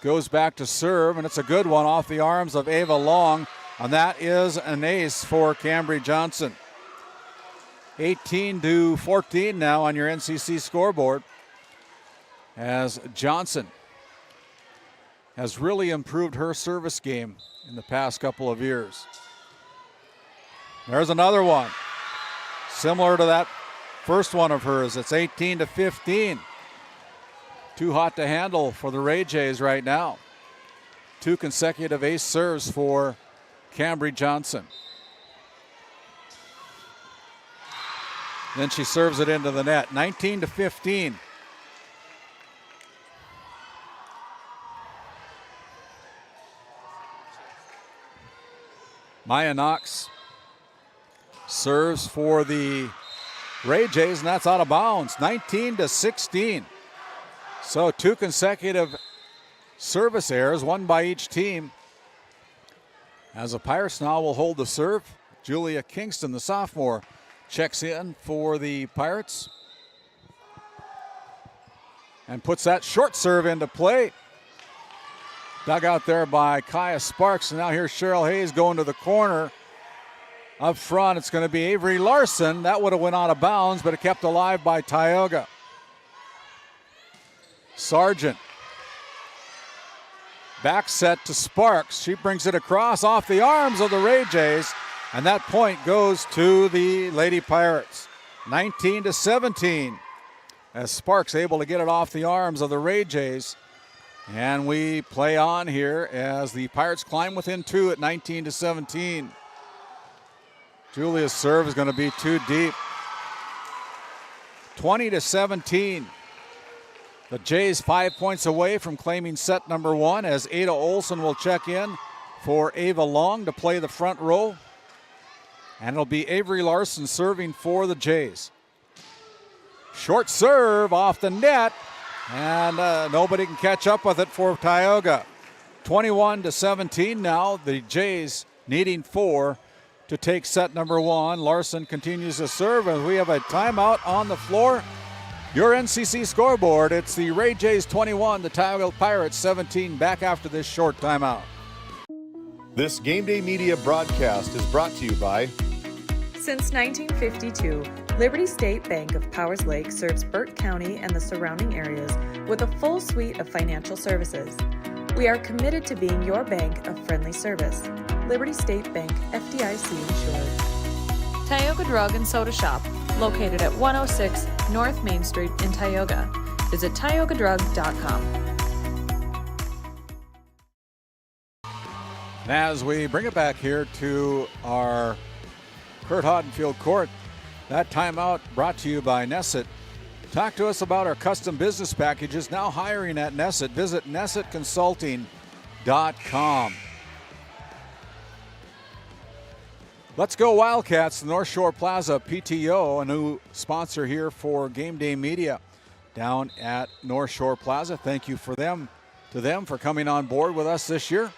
goes back to serve, and it's a good one off the arms of Ava Long, and that is an ace for Cambridge Johnson. 18-14 now on your NCC scoreboard as Johnson has really improved her service game in the past couple of years. There's another one, similar to that first one of hers. It's 18-15. Too hot to handle for the Ray Jays right now. 2 consecutive ace serves for Cambridge Johnson. Then she serves it into the net. 19-15. Maya Knox serves for the Ray Jays, and that's out of bounds. 19-16. So 2 consecutive service errors, 1 by each team. As the Pirates now will hold the serve. Julia Kingston, the sophomore, checks in for the Pirates and puts that short serve into play. Dug out there by Kaya Sparks, and now here's Cheryl Hayes going to the corner. Up front, it's going to be Avery Larson. That would have went out of bounds, but it kept alive by Tioga. Sargent. Back set to Sparks. She brings it across off the arms of the Ray Jays, and that point goes to the Lady Pirates. 19-17 as Sparks able to get it off the arms of the Ray Jays. And we play on here as the Pirates climb within 2 at 19-17. Julia's serve is going to be too deep. 20-17. The Jays 5 points away from claiming set number 1 as Ada Olson will check in for Ava Long to play the front row. And it'll be Avery Larson serving for the Jays. Short serve off the net, and nobody can catch up with it for Tioga. 21-17 now. The Jays needing 4 to take set number 1. Larson continues to serve, and we have a timeout on the floor. Your NCC scoreboard, it's the Ray Jays 21, the Tioga Pirates 17. Back after this short timeout. This Game Day Media broadcast is brought to you by... Since 1952, Liberty State Bank of Powers Lake serves Burt County and the surrounding areas with a full suite of financial services. We are committed to being your bank of friendly service. Liberty State Bank, FDIC insured. Tioga Drug and Soda Shop, located at 106 North Main Street in Tioga. Visit tiogadrug.com. As we bring it back here to our Curt Hodenfield court, that timeout brought to you by Nesset. Talk to us about our custom business packages now hiring at Nesset. Visit nessetconsulting.com. Let's go Wildcats, the North Shore Plaza PTO, a new sponsor here for Game Day Media down at North Shore Plaza. Thank you to them for coming on board with us this year.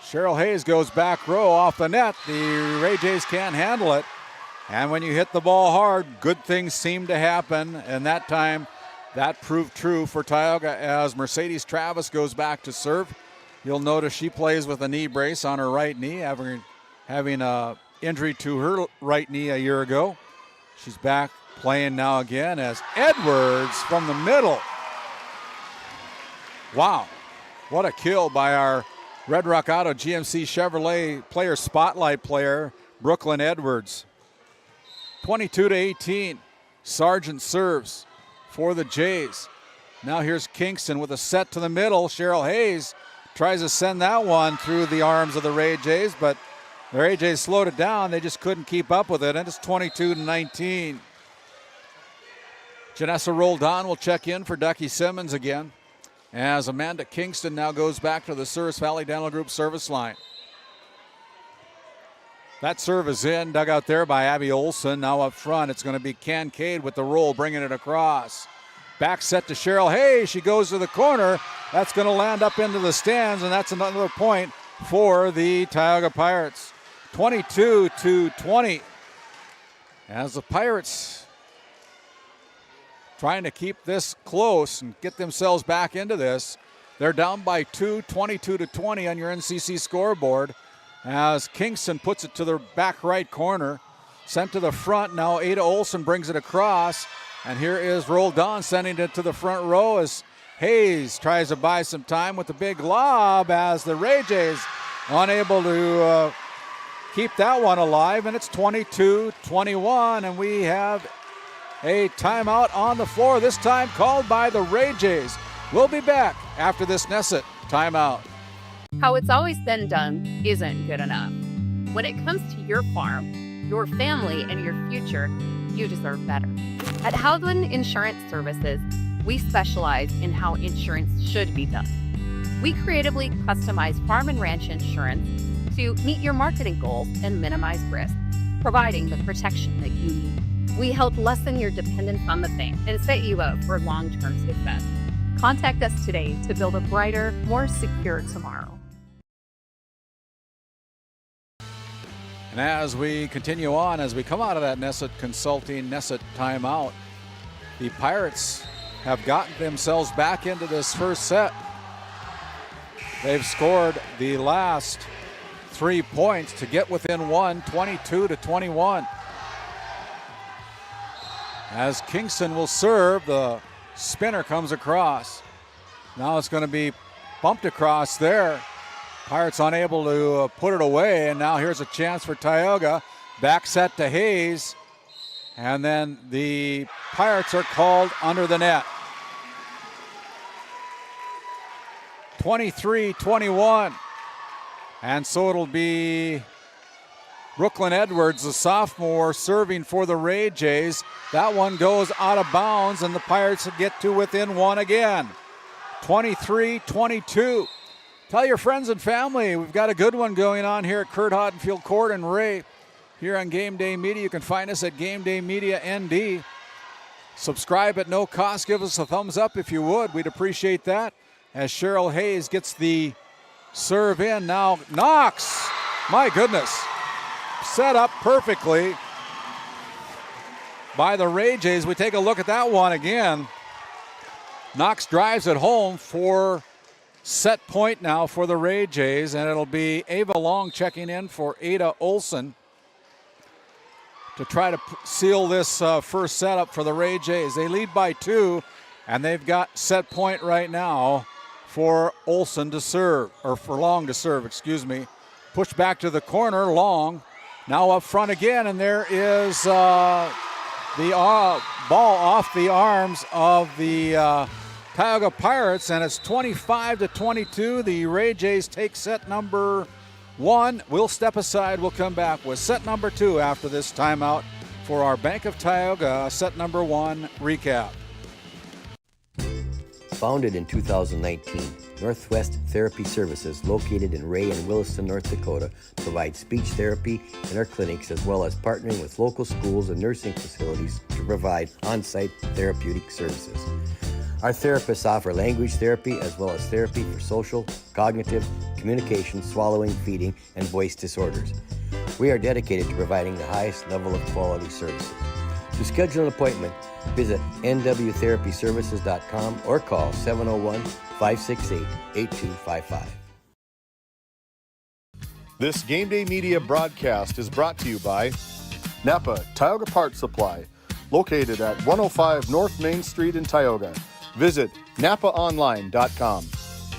Cheryl Hayes goes back row off the net. The Ray Jays can't handle it. And when you hit the ball hard, good things seem to happen. And that time, that proved true for Tioga as Mercedes Travis goes back to serve. You'll notice she plays with a knee brace on her right knee, having an injury to her right knee a year ago. She's back playing now again as Edwards from the middle. Wow, what a kill by our Red Rock Auto GMC Chevrolet player spotlight player, Brooklyn Edwards. 22-18, Sargent serves for the Jays. Now here's Kingston with a set to the middle. Cheryl Hayes tries to send that one through the arms of the Ray Jays, but the Ray Jays slowed it down. They just couldn't keep up with it, and it's 22-19. Janessa Roldan will check in for Ducky Simmons again, as Amanda Kingston now goes back to the Souris Valley Dental Group service line. That serve is in, dug out there by Abby Olson. Now up front, it's going to be Kincaid with the roll, bringing it across. Back set to Cheryl Hayes. She goes to the corner. That's going to land up into the stands, and that's another point for the Tioga Pirates. 22-20. As the Pirates trying to keep this close and get themselves back into this. They're down by 2, 22-20 on your NCC scoreboard, as Kingston puts it to the back right corner. Sent to the front. Now Ada Olson brings it across. And here is Roldan sending it to the front row as Hayes tries to buy some time with the big lob, as the Ray Jays unable to keep that one alive. And it's 22-21, and we have a timeout on the floor, this time called by the Ray Jays. We'll be back after this Nesset timeout. How it's always been done isn't good enough. When it comes to your farm, your family, and your future, you deserve better. At Howden Insurance Services, we specialize in how insurance should be done. We creatively customize farm and ranch insurance to meet your marketing goals and minimize risk, providing the protection that you need. We help lessen your dependence on the bank and set you up for long-term success. Contact us today to build a brighter, more secure tomorrow. And as we continue on, as we come out of that Nesset Consulting Nesset timeout, the Pirates have gotten themselves back into this first set. They've scored the last 3 points to get within one, 22-21. As Kingston will serve, the spinner comes across. Now it's going to be bumped across there. Pirates unable to put it away, and now here's a chance for Tioga. Back set to Hayes, and then the Pirates are called under the net. 23-21, and so it'll be Brooklyn Edwards, the sophomore, serving for the Ray Jays. That one goes out of bounds, and the Pirates get to within one again. 23-22. Tell your friends and family, we've got a good one going on here at Curt Hodenfield Court and Ray. Here on Game Day Media, you can find us at Game Day Media ND. Subscribe at no cost. Give us a thumbs up if you would. We'd appreciate that. as Cheryl Hayes gets the serve in. Now Knox, my goodness, set up perfectly by the Ray Jays. We take a look at that one again. Knox drives it home for set point now for the Ray Jays, and it'll be Ava Long checking in for Ada Olson to try to seal this first setup for the Ray Jays. They lead by 2, and they've got set point right now for Olson to serve, or for Long to serve, excuse me. Push back to the corner, Long now up front again, and there is the ball off the arms of the Tioga Pirates, and it's 25-22. The Ray Jays take set number 1. We'll step aside. We'll come back with set number 2 after this timeout for our Bank of Tioga set number 1 recap. Founded in 2019, Northwest Therapy Services, located in Ray and Williston, North Dakota, provides speech therapy in our clinics, as well as partnering with local schools and nursing facilities to provide on-site therapeutic services. Our therapists offer language therapy as well as therapy for social, cognitive, communication, swallowing, feeding, and voice disorders. We are dedicated to providing the highest level of quality services. To schedule an appointment, visit nwtherapyservices.com or call 701-568-8255. This Game Day Media broadcast is brought to you by Napa Tioga Parts Supply, located at 105 North Main Street in Tioga. Visit napaonline.com.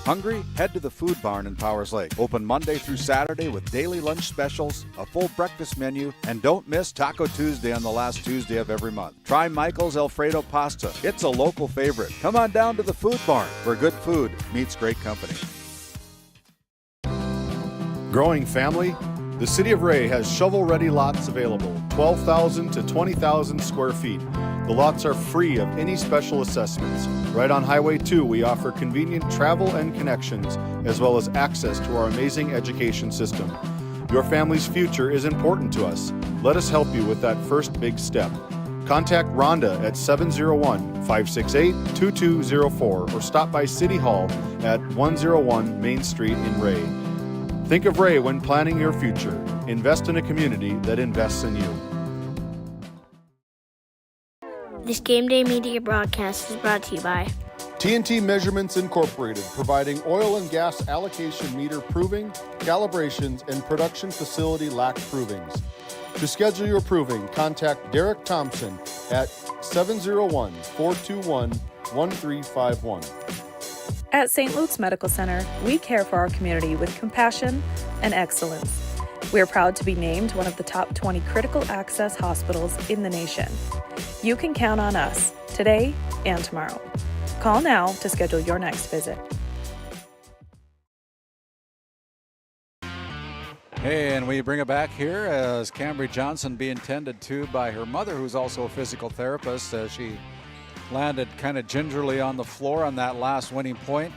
Hungry? Head to the Food Barn in Powers Lake. Open Monday through Saturday with daily lunch specials, a full breakfast menu, and don't miss Taco Tuesday on the last Tuesday of every month. Try Michael's Alfredo Pasta. It's a local favorite. Come on down to the Food Barn, where good food meets great company. Growing family? The City of Ray has shovel-ready lots available, 12,000 to 20,000 square feet. The lots are free of any special assessments. Right on Highway 2, we offer convenient travel and connections, as well as access to our amazing education system. Your family's future is important to us. Let us help you with that first big step. Contact Rhonda at 701-568-2204 or stop by City Hall at 101 Main Street in Ray. Think of Ray when planning your future. Invest in a community that invests in you. This Game Day Media broadcast is brought to you by TNT Measurements Incorporated, providing oil and gas allocation meter proving, calibrations, and production facility lack provings. To schedule your proving, contact Derek Thompson at 701-421-1351. At St. Luke's Medical Center, we care for our community with compassion and excellence. We are proud to be named one of the top 20 critical access hospitals in the nation. You can count on us today and tomorrow. Call now to schedule your next visit. Hey, and we bring it back here as Cambry Johnson being tended to by her mother, who's also a physical therapist, as she landed kind of gingerly on the floor on that last winning point.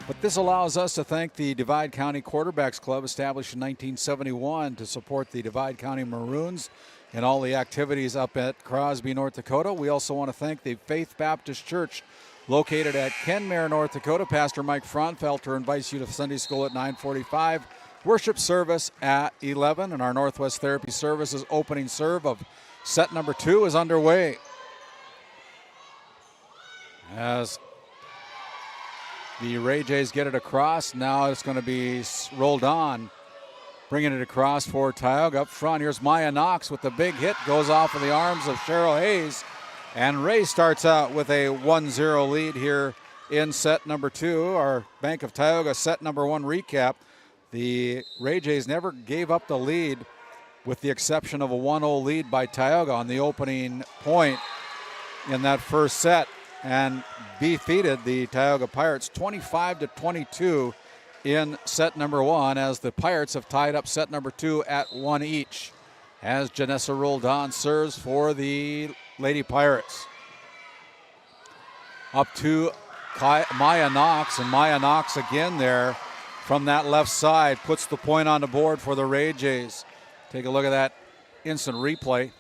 But this allows us to thank the Divide County Quarterbacks Club, established in 1971 to support the Divide County Maroons and all the activities up at Crosby, North Dakota. We also want to thank the Faith Baptist Church, located at Kenmare, North Dakota. Pastor Mike Fraunfelter invites you to Sunday school at 9:45, worship service at 11, and our Northwest Therapy Services opening serve of set number 2 is underway. As the Ray Jays get it across, now it's going to be rolled on. Bringing it across for Tioga up front. Here's Maya Knox with the big hit. Goes off of the arms of Cheryl Hayes. And Ray starts out with a 1-0 lead here in set number 2. Our Bank of Tioga set number 1 recap. The Ray Jays never gave up the lead, with the exception of a 1-0 lead by Tioga on the opening point in that first set, and defeated the Tioga Pirates 25-22 in set number 1, as the Pirates have tied up set number 2 at 1 each. As Janessa Roldan serves for the Lady Pirates. Up to Maya Knox, and Maya Knox again there from that left side puts the point on the board for the Ray Jays. Take a look at that instant replay.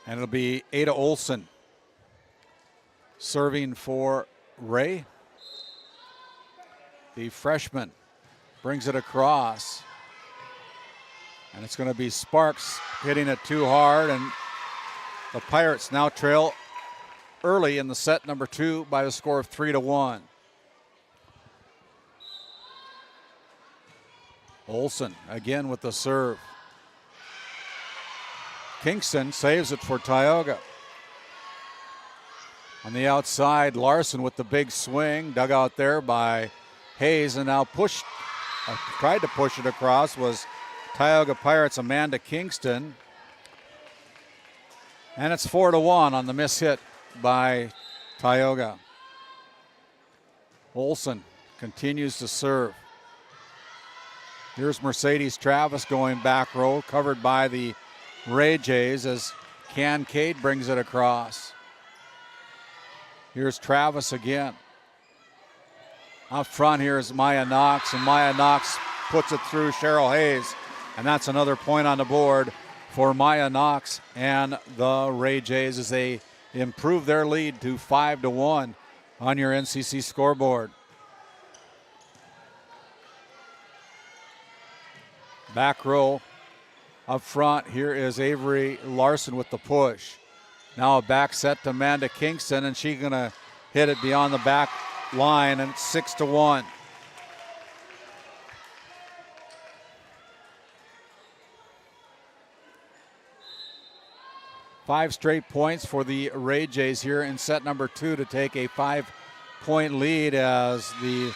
And it'll be Ada Olson Serving for Ray. The freshman brings it across. And it's going to be Sparks hitting it too hard. And the Pirates now trail early in the set number 2 by a score of 3-1. Olsen again with the serve. Kingston saves it for Tioga. On the outside, Larson with the big swing, dug out there by Hayes, and now tried to push it across was Tioga Pirates' Amanda Kingston. And it's 4-1 on the miss hit by Tioga. Olsen continues to serve. Here's Mercedes Travis going back row, covered by the Ray Jays as Kincaid brings it across. Here's Travis again. Up front here is Maya Knox, and Maya Knox puts it through Cheryl Hayes. And that's another point on the board for Maya Knox and the Ray Jays as they improve their lead to 5-1 on your NCC scoreboard. Back row up front, here is Avery Larson with the push. Now a back set to Amanda Kingston, and she's going to hit it beyond the back line, and it's 6-1. Five straight points for the Ray Jays here in set number 2 to take a 5-point lead as the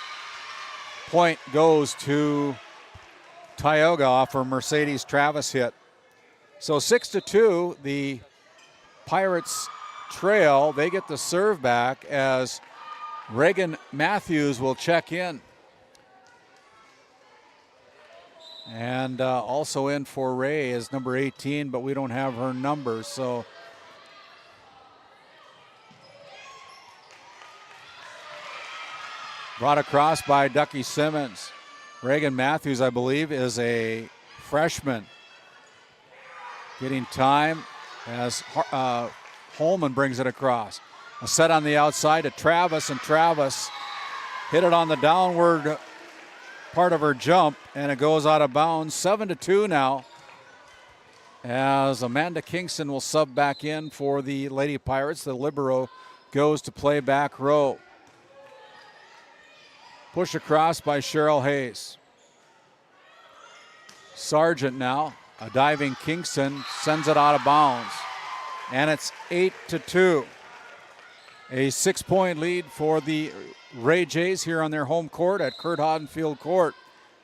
point goes to Tioga off her Mercedes Travis hit. So 6-2, the Pirates trail. They get the serve back as Reagan Matthews will check in. And also in for Ray is number 18, but we don't have her number, so brought across by Ducky Simmons. Reagan Matthews, I believe, is a freshman. Getting time as Holman brings it across. A set on the outside to Travis, and Travis hit it on the downward part of her jump, and it goes out of bounds. 7-2 now as Amanda Kingston will sub back in for the Lady Pirates. The libero goes to play back row. Push across by Cheryl Hayes. Sargent now, a diving Kingston, sends it out of bounds. And it's 8-2. A 6-point lead for the Ray Jays here on their home court at Curt Hodenfield Court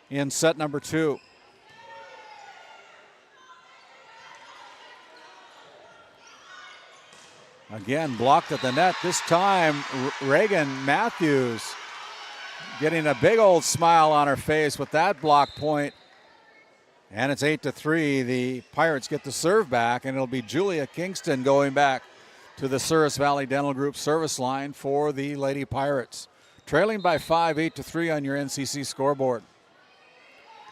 in set number 2. Again, blocked at the net. This time, Reagan Matthews getting a big old smile on her face with that block point. And it's 8-3. The Pirates get the serve back, and it'll be Julia Kingston going back to the Souris Valley Dental Group service line for the Lady Pirates. Trailing by 5, 8-3 on your NCC scoreboard.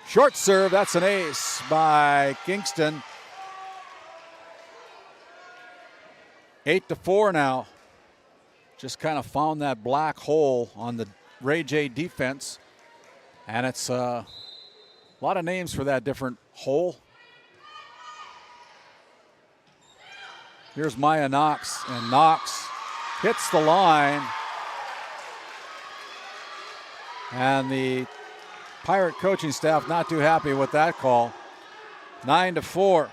Short serve, that's an ace by Kingston. 8-4 now. Just kind of found that black hole on the Ray J defense. And it's a lot of names for that different hole. Here's Maya Knox, and Knox hits the line. And the Pirate coaching staff not too happy with that call. 9-4.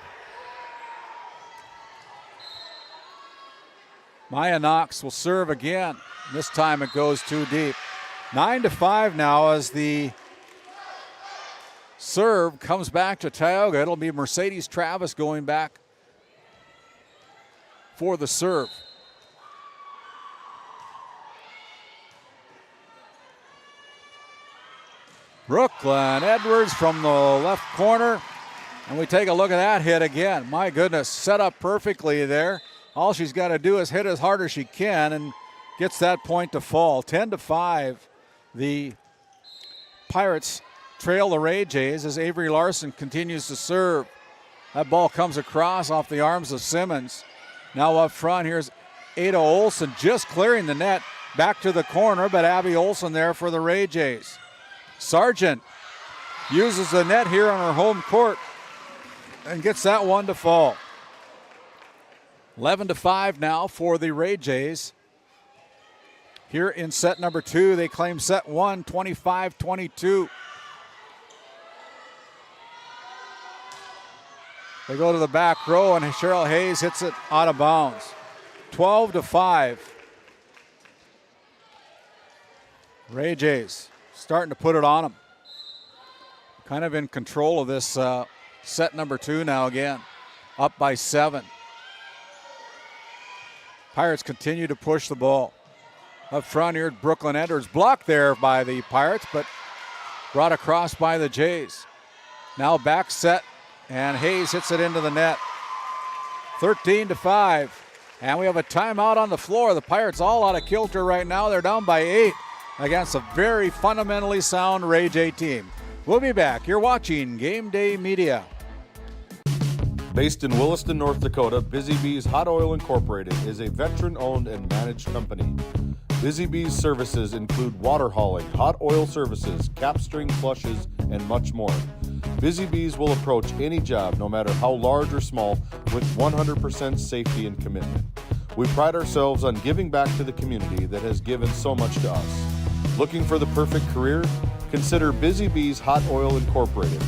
Maya Knox will serve again. This time it goes too deep. 9-5 now as the serve comes back to Tioga. It'll be Mercedes Travis going back for the serve. Brooklyn Edwards from the left corner. And we take a look at that hit again. My goodness, set up perfectly there. All she's got to do is hit as hard as she can and gets that point to fall. 10-5. The Pirates trail the Ray Jays as Avery Larson continues to serve. That ball comes across off the arms of Simmons. Now up front, here's Ada Olson just clearing the net. Back to the corner, but Abby Olson there for the Ray Jays. Sargent uses the net here on her home court and gets that one to fall. 11-5 now for the Ray Jays. Here in set number 2, they claim set 1, 25-22. They go to the back row, and Cheryl Hayes hits it out of bounds. 12-5. Ray Jays starting to put it on them. Kind of in control of this set number 2 now again. Up by 7. Pirates continue to push the ball. Up front here, Brooklyn Edwards blocked there by the Pirates, but brought across by the Jays. Now back set, and Hayes hits it into the net. 13-5, and we have a timeout on the floor. The Pirates all out of kilter right now. They're down by 8 against a very fundamentally sound Ray J team. We'll be back. You're watching Game Day Media. Based in Williston, North Dakota, Busy Bees Hot Oil Incorporated is a veteran-owned and managed company. Busy Bees services include water hauling, hot oil services, cap string flushes, and much more. Busy Bees will approach any job, no matter how large or small, with 100% safety and commitment. We pride ourselves on giving back to the community that has given so much to us. Looking for the perfect career? Consider Busy Bees Hot Oil Incorporated.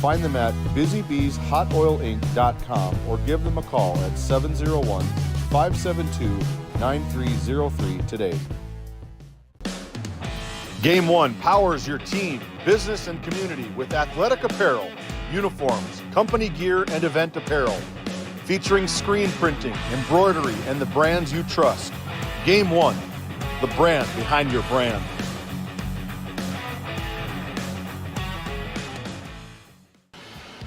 Find them at busybeeshotoilinc.com or give them a call at 701-572-9303 today. Game 1 powers your team, business, and community with athletic apparel, uniforms, company gear, and event apparel. Featuring screen printing, embroidery, and the brands you trust. Game 1, the brand behind your brand.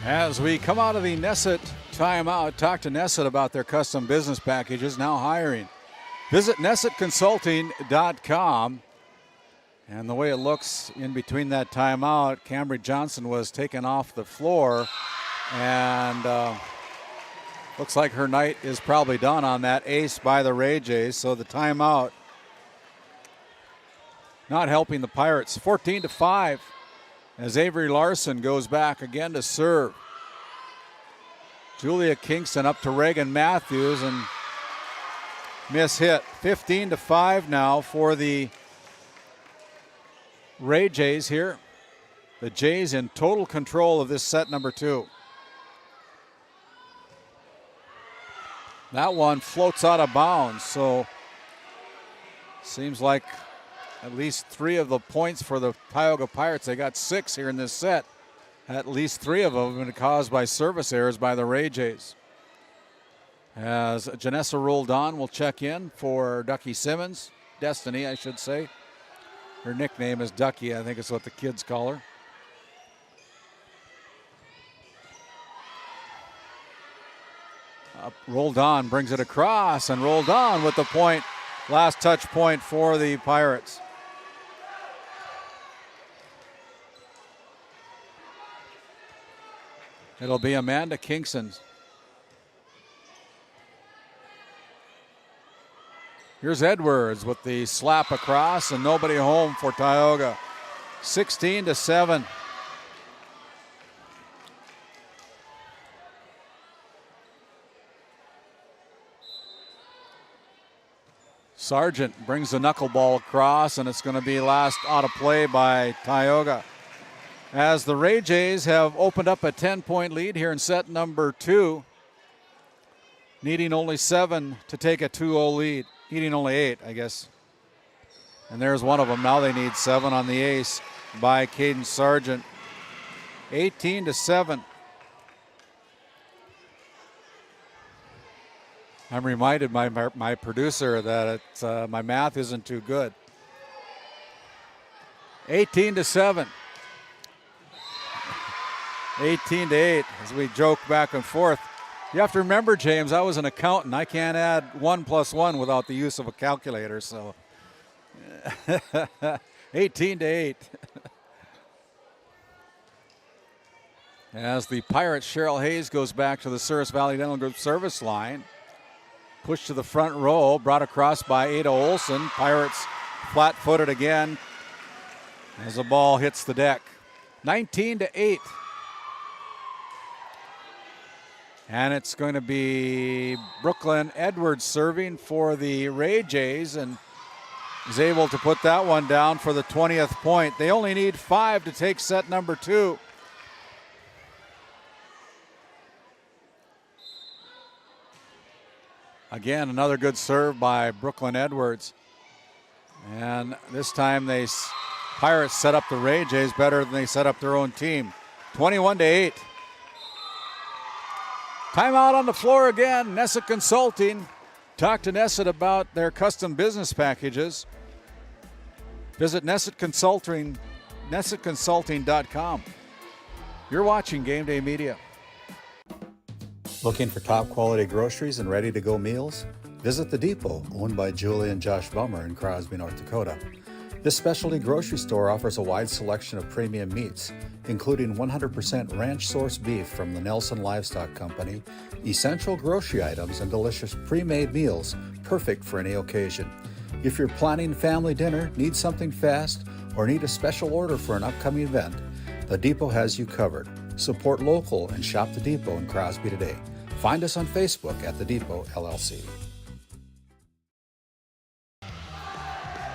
As we come out of the Nesset timeout, talk to Nesset about their custom business packages, now hiring. Visit NessetConsulting.com. And the way it looks in between that timeout, Cambridge Johnson was taken off the floor, and looks like her night is probably done on that ace by the Ray Jays. So the timeout not helping the Pirates. 14-5 as Avery Larson goes back again to serve. Julia Kingston up to Reagan Matthews and miss hit. 15-5 now for the Ray Jays here. The Jays in total control of this set number 2. That one floats out of bounds, so seems like at least 3 of the points for the Tioga Pirates. They got 6 here in this set. At least 3 of them have been caused by service errors by the Ray Jays. As Janessa Roldan will check in for Ducky Simmons. Destiny, I should say. Her nickname is Ducky, I think is what the kids call her. Roldan brings it across, and Roldan with the point. Last touch point for the Pirates. It'll be Amanda Kingston. Here's Edwards with the slap across, and nobody home for Tioga. 16-7. Sargent brings the knuckleball across, and it's going to be last out of play by Tioga. As the Ray Jays have opened up a 10-point lead here in set number 2, needing only 7 to take a 2-0 lead. Needing only 8, I guess. And there's one of them. Now they need 7 on the ace by Caden Sargent. 18-7. I'm reminded by my producer that my math isn't too good. 18-7. 18-8 as we joke back and forth. You have to remember, James, I was an accountant. I can't add 1 + 1 without the use of a calculator, so 18-8. As the Pirates, Cheryl Hayes goes back to the Souris Valley Dental Group service line. Pushed to the front row, brought across by Ada Olson. Pirates flat-footed again as the ball hits the deck. 19-8. And it's going to be Brooklyn Edwards serving for the Ray Jays, and is able to put that one down for the 20th point. They only need 5 to take set number 2. Again, another good serve by Brooklyn Edwards. And this time Pirates set up the Ray Jays better than they set up their own team. 21-8. Timeout on the floor again. Nessa Consulting. Talk to Nessa about their custom business packages. Visit NessaConsulting.com. You're watching Game Day Media. Looking for top quality groceries and ready to go meals? Visit The Depot, owned by Julie and Josh Bummer in Crosby, North Dakota. This specialty grocery store offers a wide selection of premium meats, including 100% ranch-sourced beef from the Nelson Livestock Company, essential grocery items, and delicious pre-made meals perfect for any occasion. If you're planning family dinner, need something fast, or need a special order for an upcoming event, The Depot has you covered. Support local and shop The Depot in Crosby today. Find us on Facebook at The Depot LLC.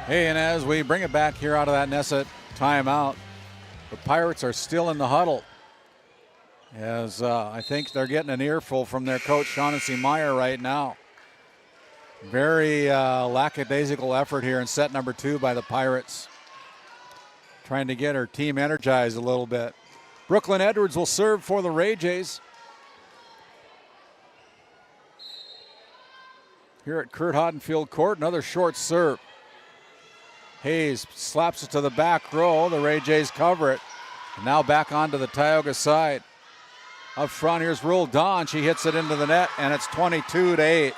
Hey, and as we bring it back here out of that Nessa timeout, the Pirates are still in the huddle, as I think they're getting an earful from their coach, Shaughnessy Meyer, right now. Very lackadaisical effort here in set number 2 by the Pirates, trying to get her team energized a little bit. Brooklyn Edwards will serve for the Ray Jays. Here at Curt Hodenfield Court, another short serve. Hayes slaps it to the back row. The Ray Jays cover it. And now back onto the Tioga side. Up front, here's Rule Dawn. She hits it into the net, and it's 22-8.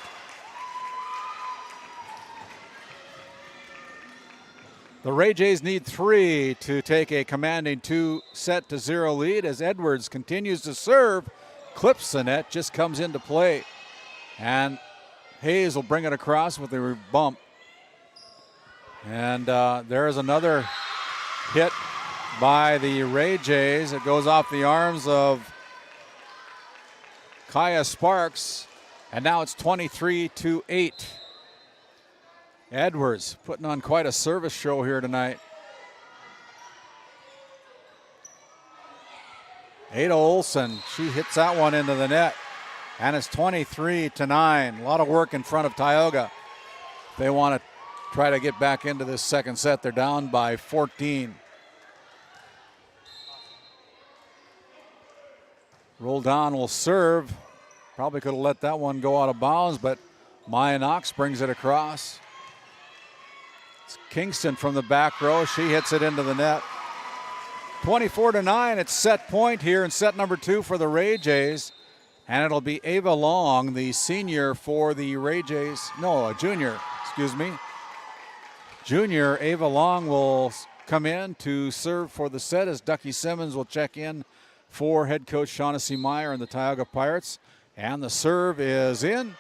The Ray Jays need 3 to take a commanding 2-0 lead as Edwards continues to serve. Clips the net, just comes into play. And Hayes will bring it across with a bump. And there is another hit by the Ray Jays. It goes off the arms of Kaya Sparks. And now it's 23-8. Edwards putting on quite a service show here tonight. Ada Olson, she hits that one into the net. And it's 23-9. A lot of work in front of Tioga. They want to try to get back into this second set. They're down by 14. Roldan will serve. Probably could have let that one go out of bounds, but Maya Knox brings it across. It's Kingston from the back row. She hits it into the net. 24-9. It's set point here in set number 2 for the Ray Jays. And it'll be Ava Long, the senior for the Ray Jays. No, a junior, excuse me. Junior Ava Long will come in to serve for the set as Ducky Simmons will check in for head coach Shaughnessy Meyer and the Tioga Pirates. And the serve is in.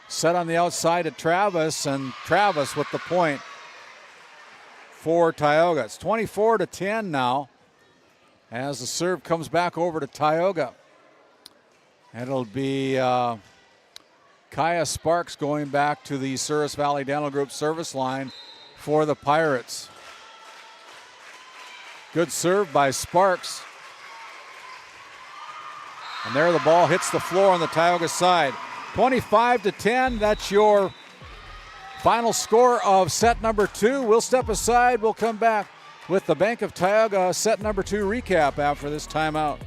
Set on the outside at Travis, and Travis with the point for Tioga. It's 24-10 now as the serve comes back over to Tioga. And it'll be Kaya Sparks going back to the Souris Valley Dental Group service line for the Pirates. Good serve by Sparks. And there the ball hits the floor on the Tioga side. 25-10, that's your final score of set number 2. We'll step aside. We'll come back with the Bank of Tioga set number 2 recap after this timeout.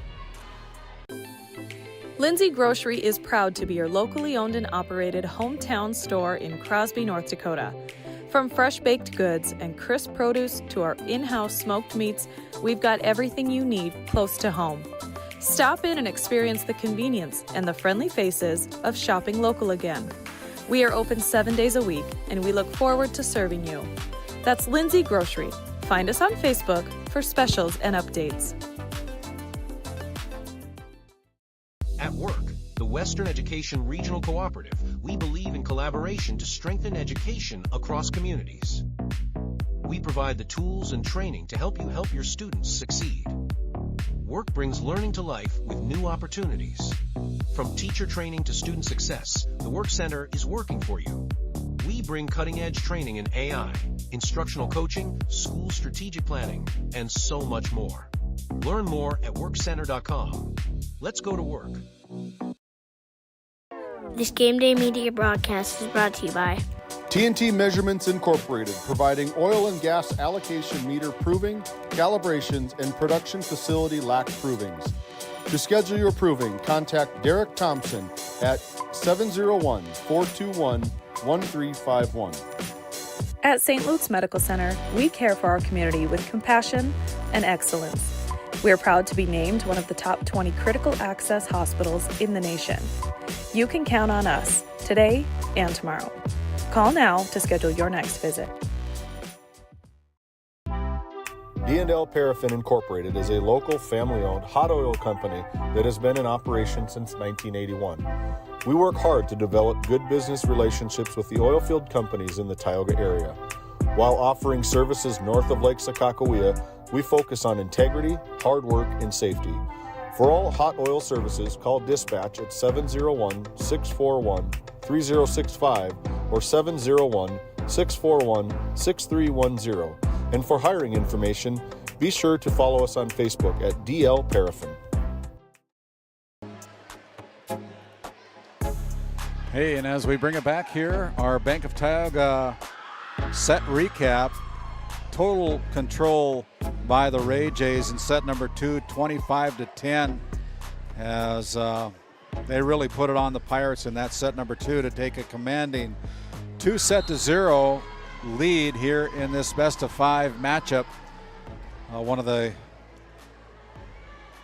Lindsay Grocery is proud to be your locally owned and operated hometown store in Crosby, North Dakota. From fresh baked goods and crisp produce to our in-house smoked meats, we've got everything you need close to home. Stop in and experience the convenience and the friendly faces of shopping local again. We are open 7 days a week, and we look forward to serving you. That's Lindsay Grocery. Find us on Facebook for specials and updates. At work, the Western Education Regional Cooperative we believe in collaboration to strengthen education across communities. We provide the tools and training to help you help your students succeed. Work brings learning to life with new opportunities. From teacher training to student success, the Work Center is working for you. We bring cutting-edge training in AI, instructional coaching, school strategic planning, and so much more. Learn more at workcenter.com. Let's go to work. This Game Day media broadcast is brought to you by TNT Measurements Incorporated, providing oil and gas allocation meter proving, calibrations, and production facility lack provings. To schedule your proving, contact Derek Thompson at 701-421-1351. At St. Luke's Medical Center, we care for our community with compassion and excellence. We are proud to be named one of the top 20 critical access hospitals in the nation. You can count on us today and tomorrow. Call now to schedule your next visit. D&L Paraffin Incorporated is a local family-owned hot oil company that has been in operation since 1981. We work hard to develop good business relationships with the oil field companies in the Tioga area. While offering services north of Lake Sakakawea, we focus on integrity, hard work, and safety. For all hot oil services, call dispatch at 701-641-3065 or 701-641-6310. And for hiring information, be sure to follow us on Facebook at DL Paraffin. Hey, and as we bring it back here, our Bank of Tioga set recap. Total control by the Ray Jays in set number 2, 25-10, as they really put it on the Pirates in that set number 2 to take a commanding 2-0 lead here in this best-of-5 matchup. One of the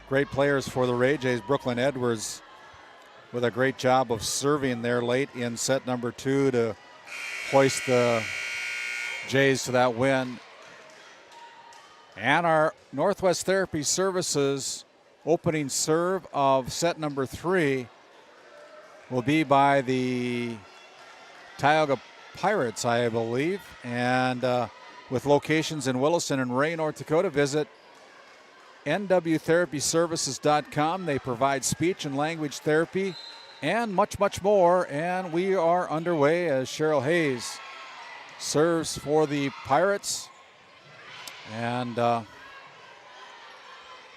great players for the Ray Jays, Brooklyn Edwards, with a great job of serving there late in set number 2 to hoist the Jays to that win. And our Northwest Therapy Services opening serve of set number 3 will be by the Tioga Pirates, I believe. And with locations in Williston and Ray, North Dakota, visit nwtherapyservices.com. They provide speech and language therapy and much, much more. And we are underway as Cheryl Hayes serves for the Pirates. And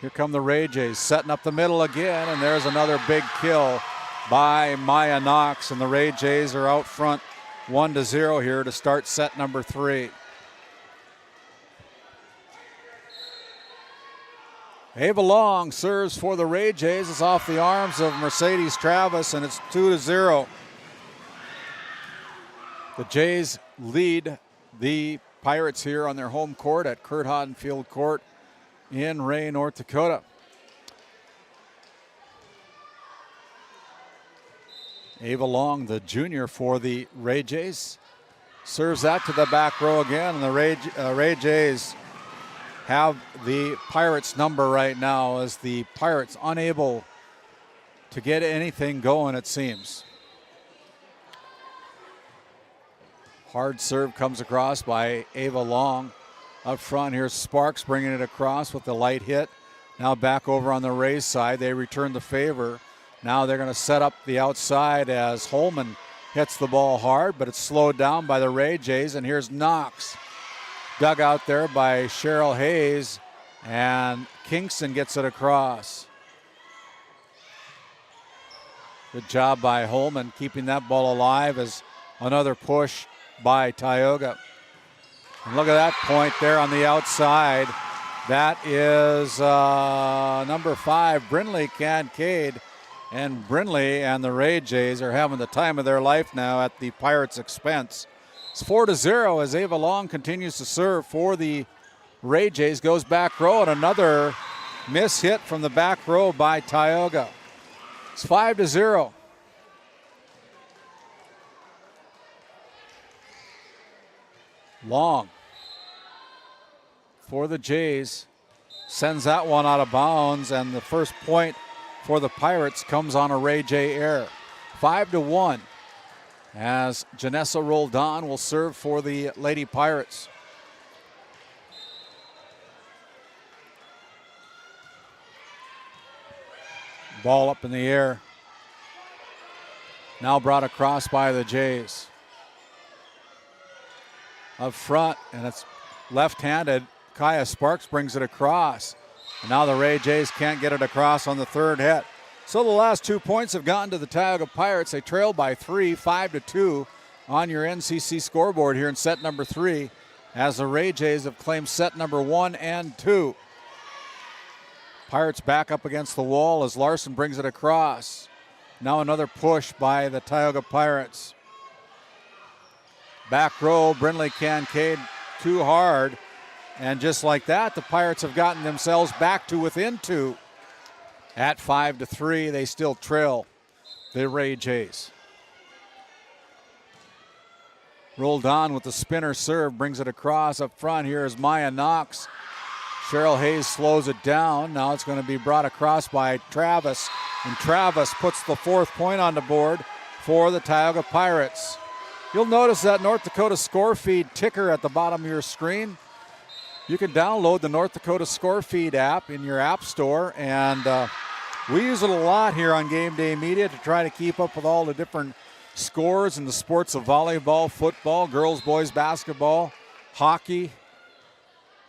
here come the Ray Jays setting up the middle again, and there's another big kill by Maya Knox, and the Ray Jays are out front 1-0 here to start set number 3. Ava Long serves for the Ray Jays. It's off the arms of Mercedes Travis, and it's 2-0. The Jays lead the Pirates here on their home court at Curt Hodenfield Court in Ray, North Dakota. Ava Long, the junior for the Ray Jays, serves that to the back row again, and the Ray Jays have the Pirates number right now, as the Pirates unable to get anything going, it seems. Hard serve comes across by Ava Long. Up front, here's Sparks bringing it across with the light hit. Now back over on the Rays side. They return the favor. Now they're going to set up the outside as Holman hits the ball hard, but it's slowed down by the Ray Jays. And here's Knox, dug out there by Cheryl Hayes, and Kingston gets it across. Good job by Holman keeping that ball alive, as another push by Tioga. And look at that point there on the outside. That is number 5, Brindley Kincaid. And Brindley and the Ray Jays are having the time of their life now at the Pirates' expense. It's 4-0 as Ava Long continues to serve for the Ray Jays. Goes back row, and another miss hit from the back row by Tioga. It's 5-0. Long for the Jays sends that one out of bounds, and the first point for the Pirates comes on a Ray J error. 5-1. as Janessa Roldan will serve for the Lady Pirates. Ball up in the air. Now brought across by the Jays. Up front, and it's left-handed. Kaya Sparks brings it across. And now the Ray Jays can't get it across on the third hit. So the last 2 points have gotten to the Tioga Pirates. They trail by 3, 5-2 on your NCC scoreboard here in set number 3, as the Ray Jays have claimed set number 1 and 2. Pirates back up against the wall as Larson brings it across. Now another push by the Tioga Pirates. Back row, Brindley Kincaid too hard. And just like that, the Pirates have gotten themselves back to within 2. At 5-3, they still trail the Ray Jays. Rolled on with the spinner serve, brings it across up front. Here is Maya Knox. Cheryl Hayes slows it down. Now it's going to be brought across by Travis. And Travis puts the 4th point on the board for the Tioga Pirates. You'll notice that North Dakota score feed ticker at the bottom of your screen. You can download the North Dakota Score Feed app in your app store, and we use it a lot here on Game Day Media to try to keep up with all the different scores in the sports of volleyball, football, girls, boys basketball, hockey.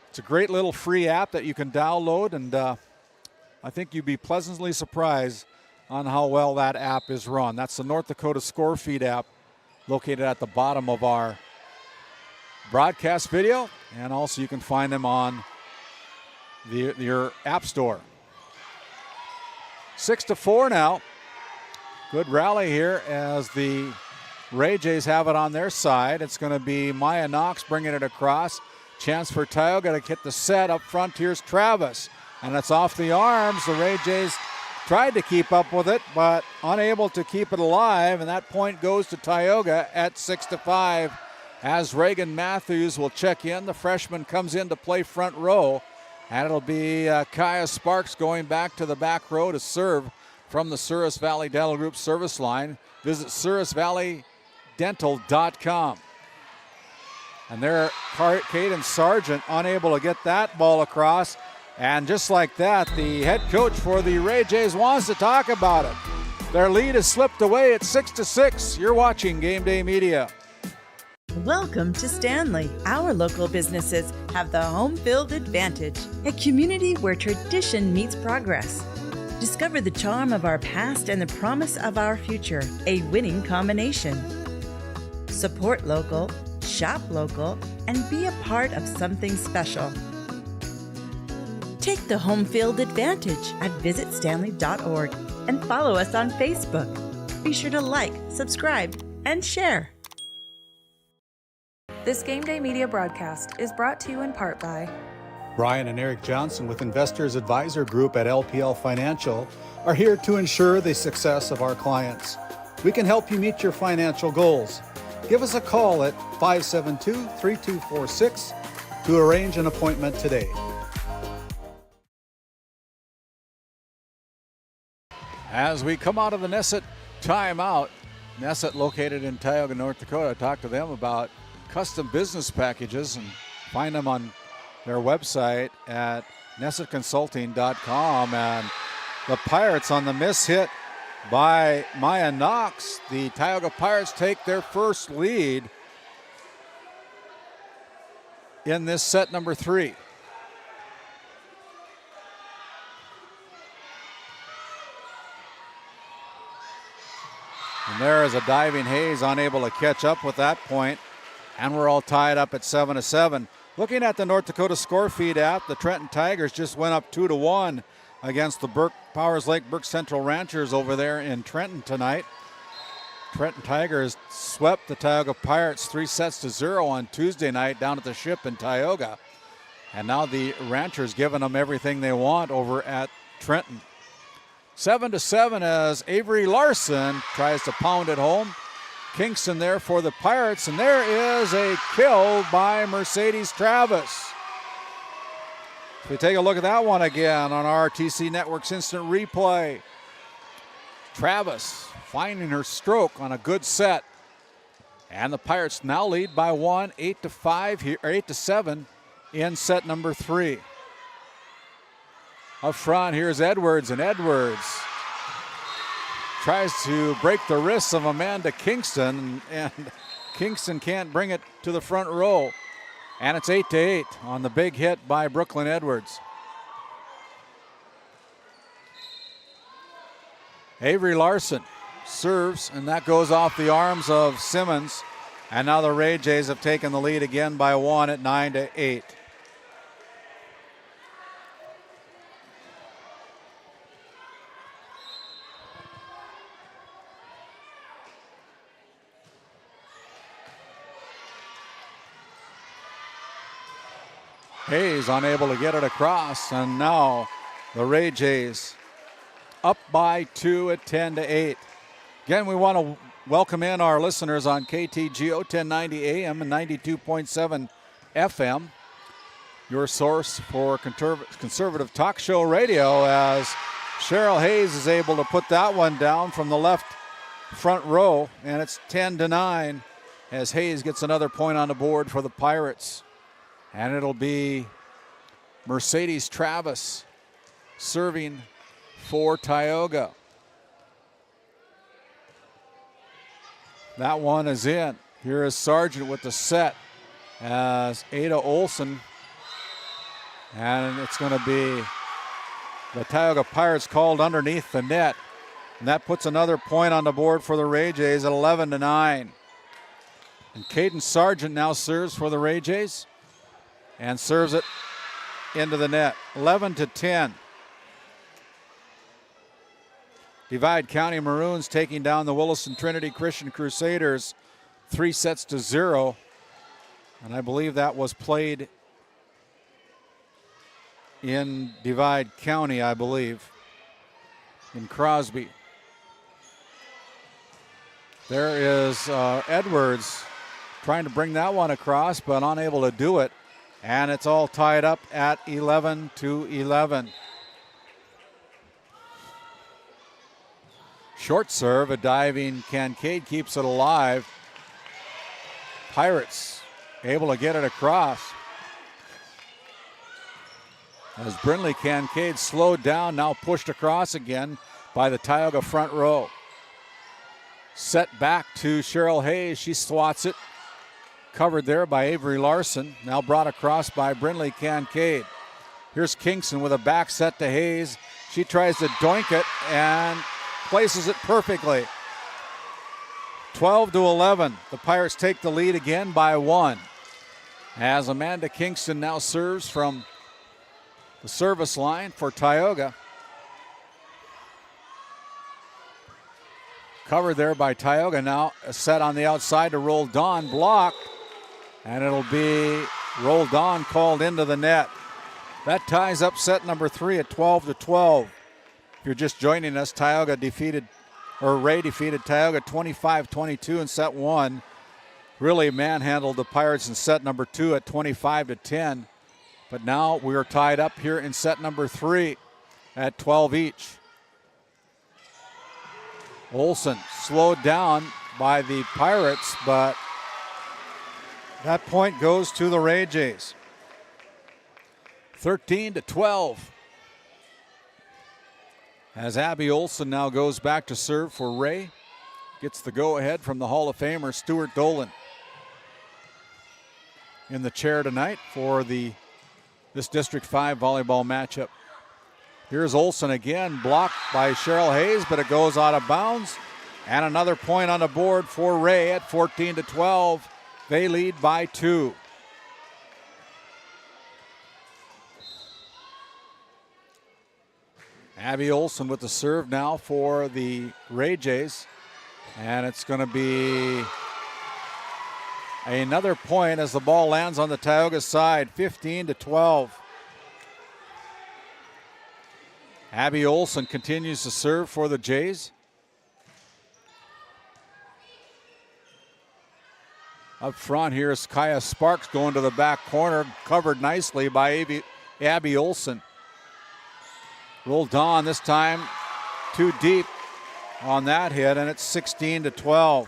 It's a great little free app that you can download, and I think you'd be pleasantly surprised on how well that app is run. That's the North Dakota Score Feed app located at the bottom of our broadcast video, and also you can find them on your app store. 6-4 now. Good rally here as the Ray Jays have it on their side. It's going to be Maya Knox bringing it across. Chance for Tioga to get the set up front. Here's Travis, and it's off the arms. The Ray Jays tried to keep up with it, but unable to keep it alive, and that point goes to Tioga at 6-5. As Reagan Matthews will check in, the freshman comes in to play front row, and it'll be Kaya Sparks going back to the back row to serve from the Souris Valley Dental Group service line. Visit sourisvalleydental.com. And there, Caden Sargent unable to get that ball across, and just like that, the head coach for the Ray Jays wants to talk about it. Their lead has slipped away at 6-6. You're watching Game Day Media. Welcome to Stanley. Our local businesses have the home field advantage, a community where tradition meets progress. Discover the charm of our past and the promise of our future, a winning combination. Support local, shop local, and be a part of something special. Take the home field advantage at visitstanley.org and follow us on Facebook. Be sure to like, subscribe, and share. This Game Day Media broadcast is brought to you in part by Brian and Eric Johnson with Investors Advisor Group at LPL Financial are here to ensure the success of our clients. We can help you meet your financial goals. Give us a call at 572-3246 to arrange an appointment today. As we come out of the Nesset timeout, Nesset located in Tioga, North Dakota, talk to them about custom business packages and find them on their website at nessetconsulting.com. And the Pirates on the miss hit by Maya Knox. The Tioga Pirates take their first lead in this set number 3. And there is a diving Hayes unable to catch up with that point. And we're all tied up at 7-7. Looking at the North Dakota Score Feed app, the Trenton Tigers just went up 2-1 against the Powers Lake Burke Central Ranchers over there in Trenton tonight. Trenton Tigers swept the Tioga Pirates 3-0 on Tuesday night down at the Ship in Tioga. And now the Ranchers giving them everything they want over at Trenton. 7-7 as Avery Larson tries to pound it home. Kingston there for the Pirates, and there is a kill by Mercedes Travis. If we take a look at that one again on our RTC Network's instant replay, Travis finding her stroke on a good set And the Pirates now lead by 1, 8-5 here, or 8-7 in set number 3. Up front, here's Edwards, and Edwards tries to break the wrists of Amanda Kingston, and Kingston can't bring it to the front row. And it's 8-8 on the big hit by Brooklyn Edwards. Avery Larson serves, and that goes off the arms of Simmons. And now the Ray Jays have taken the lead again by 1 at 9-8. Hayes unable to get it across, and now the Ray Jays up by 2 at 10-8. Again, we want to welcome in our listeners on KTGO 1090 AM and 92.7 FM, your source for conservative talk show radio, as Cheryl Hayes is able to put that one down from the left front row, and it's 10-9 as Hayes gets another point on the board for the Pirates. And it'll be Mercedes Travis serving for Tioga. That one is in. Here is Sargent with the set as Ada Olson. And it's going to be the Tioga Pirates called underneath the net. And that puts another point on the board for the Ray Jays at 11-9. And Caden Sargent now serves for the Ray Jays and serves it into the net. 11-10. Divide County Maroons taking down the Williston Trinity Christian Crusaders 3-0. And I believe that was played in Divide County, I believe, in Crosby. There is Edwards trying to bring that one across, but unable to do it. And it's all tied up at 11-11. Short serve, a diving Kincaid keeps it alive. Pirates able to get it across. As Brindley Kincaid slowed down, now pushed across again by the Tioga front row. Set back to Cheryl Hayes. She swats it. Covered there by Avery Larson. Now brought across by Brindley Kincaid. Here's Kingston with a back set to Hayes. She tries to doink it and places it perfectly. 12-11. The Pirates take the lead again by 1. As Amanda Kingston now serves from the service line for Tioga. Covered there by Tioga. Now a set on the outside to roll Dawn, blocked. And it'll be rolled on, called into the net. That ties up set number 3 at 12-12. If you're just joining us, Ray defeated Tioga 25-22 in set 1. Really manhandled the Pirates in set number 2 at 25-10. But now we are tied up here in set number 3 at 12 each. Olsen slowed down by the Pirates, but that point goes to the Ray Jays. 13-12. As Abby Olsen now goes back to serve for Ray. Gets the go-ahead from the Hall of Famer Stuart Dolan in the chair tonight for this District 5 volleyball matchup. Here's Olsen again, blocked by Cheryl Hayes, but it goes out of bounds. And another point on the board for Ray at 14-12. They lead by 2. Abby Olsen with the serve now for the Ray Jays. And it's going to be another point as the ball lands on the Tioga side, 15-12. Abby Olsen continues to serve for the Jays. Up front here is Kaya Sparks going to the back corner, covered nicely by Abby Olsen. Rolled on this time, too deep on that hit, and it's 16-12.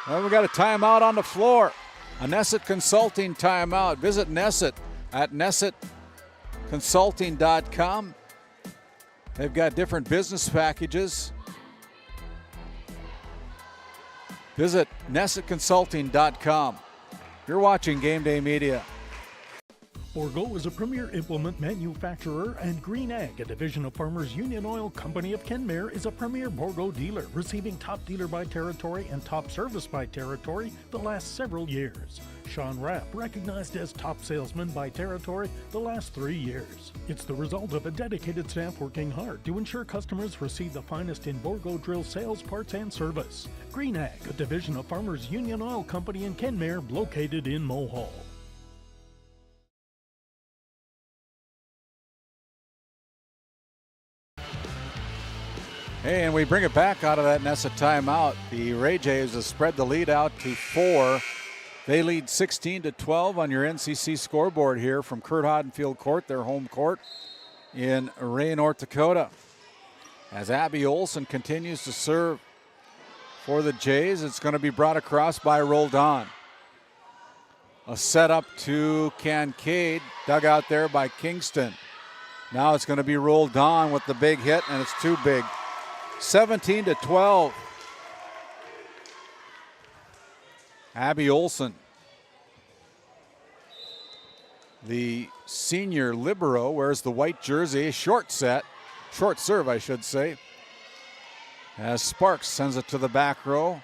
Well, we got a timeout on the floor. A Nesset Consulting timeout. Visit Nesset at nessetconsulting.com. They've got different business packages. Visit nessetconsulting.com. You're watching Game Day Media. Bourgault is a premier implement manufacturer, and Green Ag, a division of Farmers Union Oil Company of Kenmare, is a premier Bourgault dealer, receiving top dealer by territory and top service by territory the last several years. Sean Rapp, recognized as top salesman by territory the last 3 years. It's the result of a dedicated staff working hard to ensure customers receive the finest in Bourgault drill sales, parts, and service. Green Ag, a division of Farmers Union Oil Company in Kenmare, located in Mohall. Hey, and we bring it back out of that Nesset timeout. The Ray Jays have spread the lead out to 4. They lead 16-12 on your NCC scoreboard here from Curt Hodenfield Court, their home court in Ray, North Dakota. As Abby Olson continues to serve for the Jays, it's going to be brought across by Roldan. A setup to Kincaid, dug out there by Kingston. Now it's going to be Roldan with the big hit, and it's too big. 17-12. Abby Olson, the senior libero, wears the white jersey, short serve, I should say. As Sparks sends it to the back row.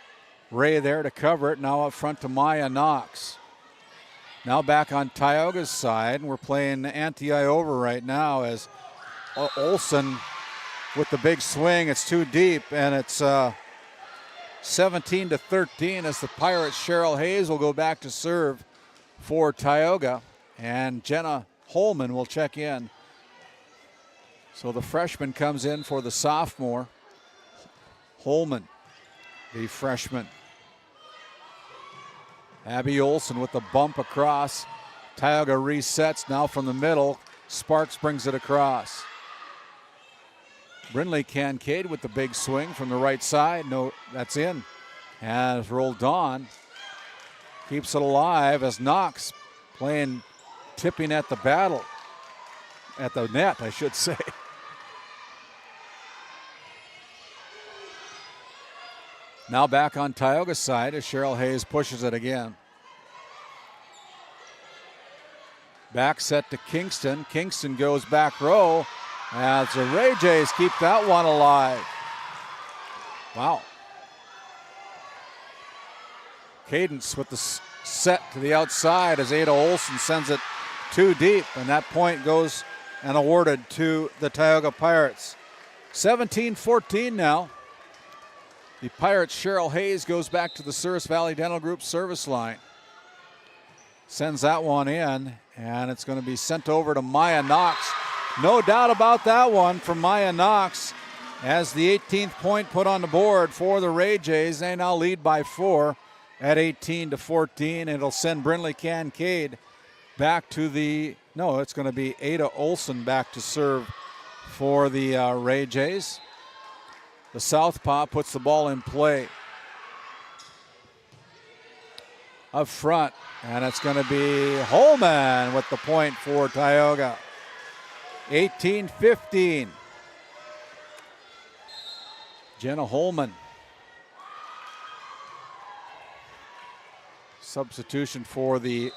Ray there to cover it, now up front to Maya Knox. Now back on Tioga's side, and we're playing anti-eye over right now as Olson with the big swing. It's too deep, and it's 17-13 as the Pirates' Cheryl Hayes will go back to serve for Tioga, and Jenna Holman will check in. So the freshman comes in for the sophomore. Holman, the freshman. Abby Olson with the bump across. Tioga resets now from the middle. Sparks brings it across. Brindley Kincaid with the big swing from the right side. No, that's in. As Roldan keeps it alive as Knox tipping at the battle. At the net, I should say. Now back on Tioga's side as Cheryl Hayes pushes it again. Back set to Kingston. Kingston goes back row. As the Ray Jays keep that one alive. Wow. Cadence with the set to the outside as Ada Olson sends it too deep. And that point goes and awarded to the Tioga Pirates. 17-14 now. The Pirates' Cheryl Hayes goes back to the Souris Valley Dental Group service line. Sends that one in, and it's going to be sent over to Maya Knox. No doubt about that one from Maya Knox as the 18th point put on the board for the Ray Jays. They now lead by 4 at 18-14. It'll send Brindley Kincaid back to it's going to be Ada Olson back to serve for the Ray Jays. The southpaw puts the ball in play up front, and it's going to be Holman with the point for Tioga. 18-15. Jenna Holman. Substitution for the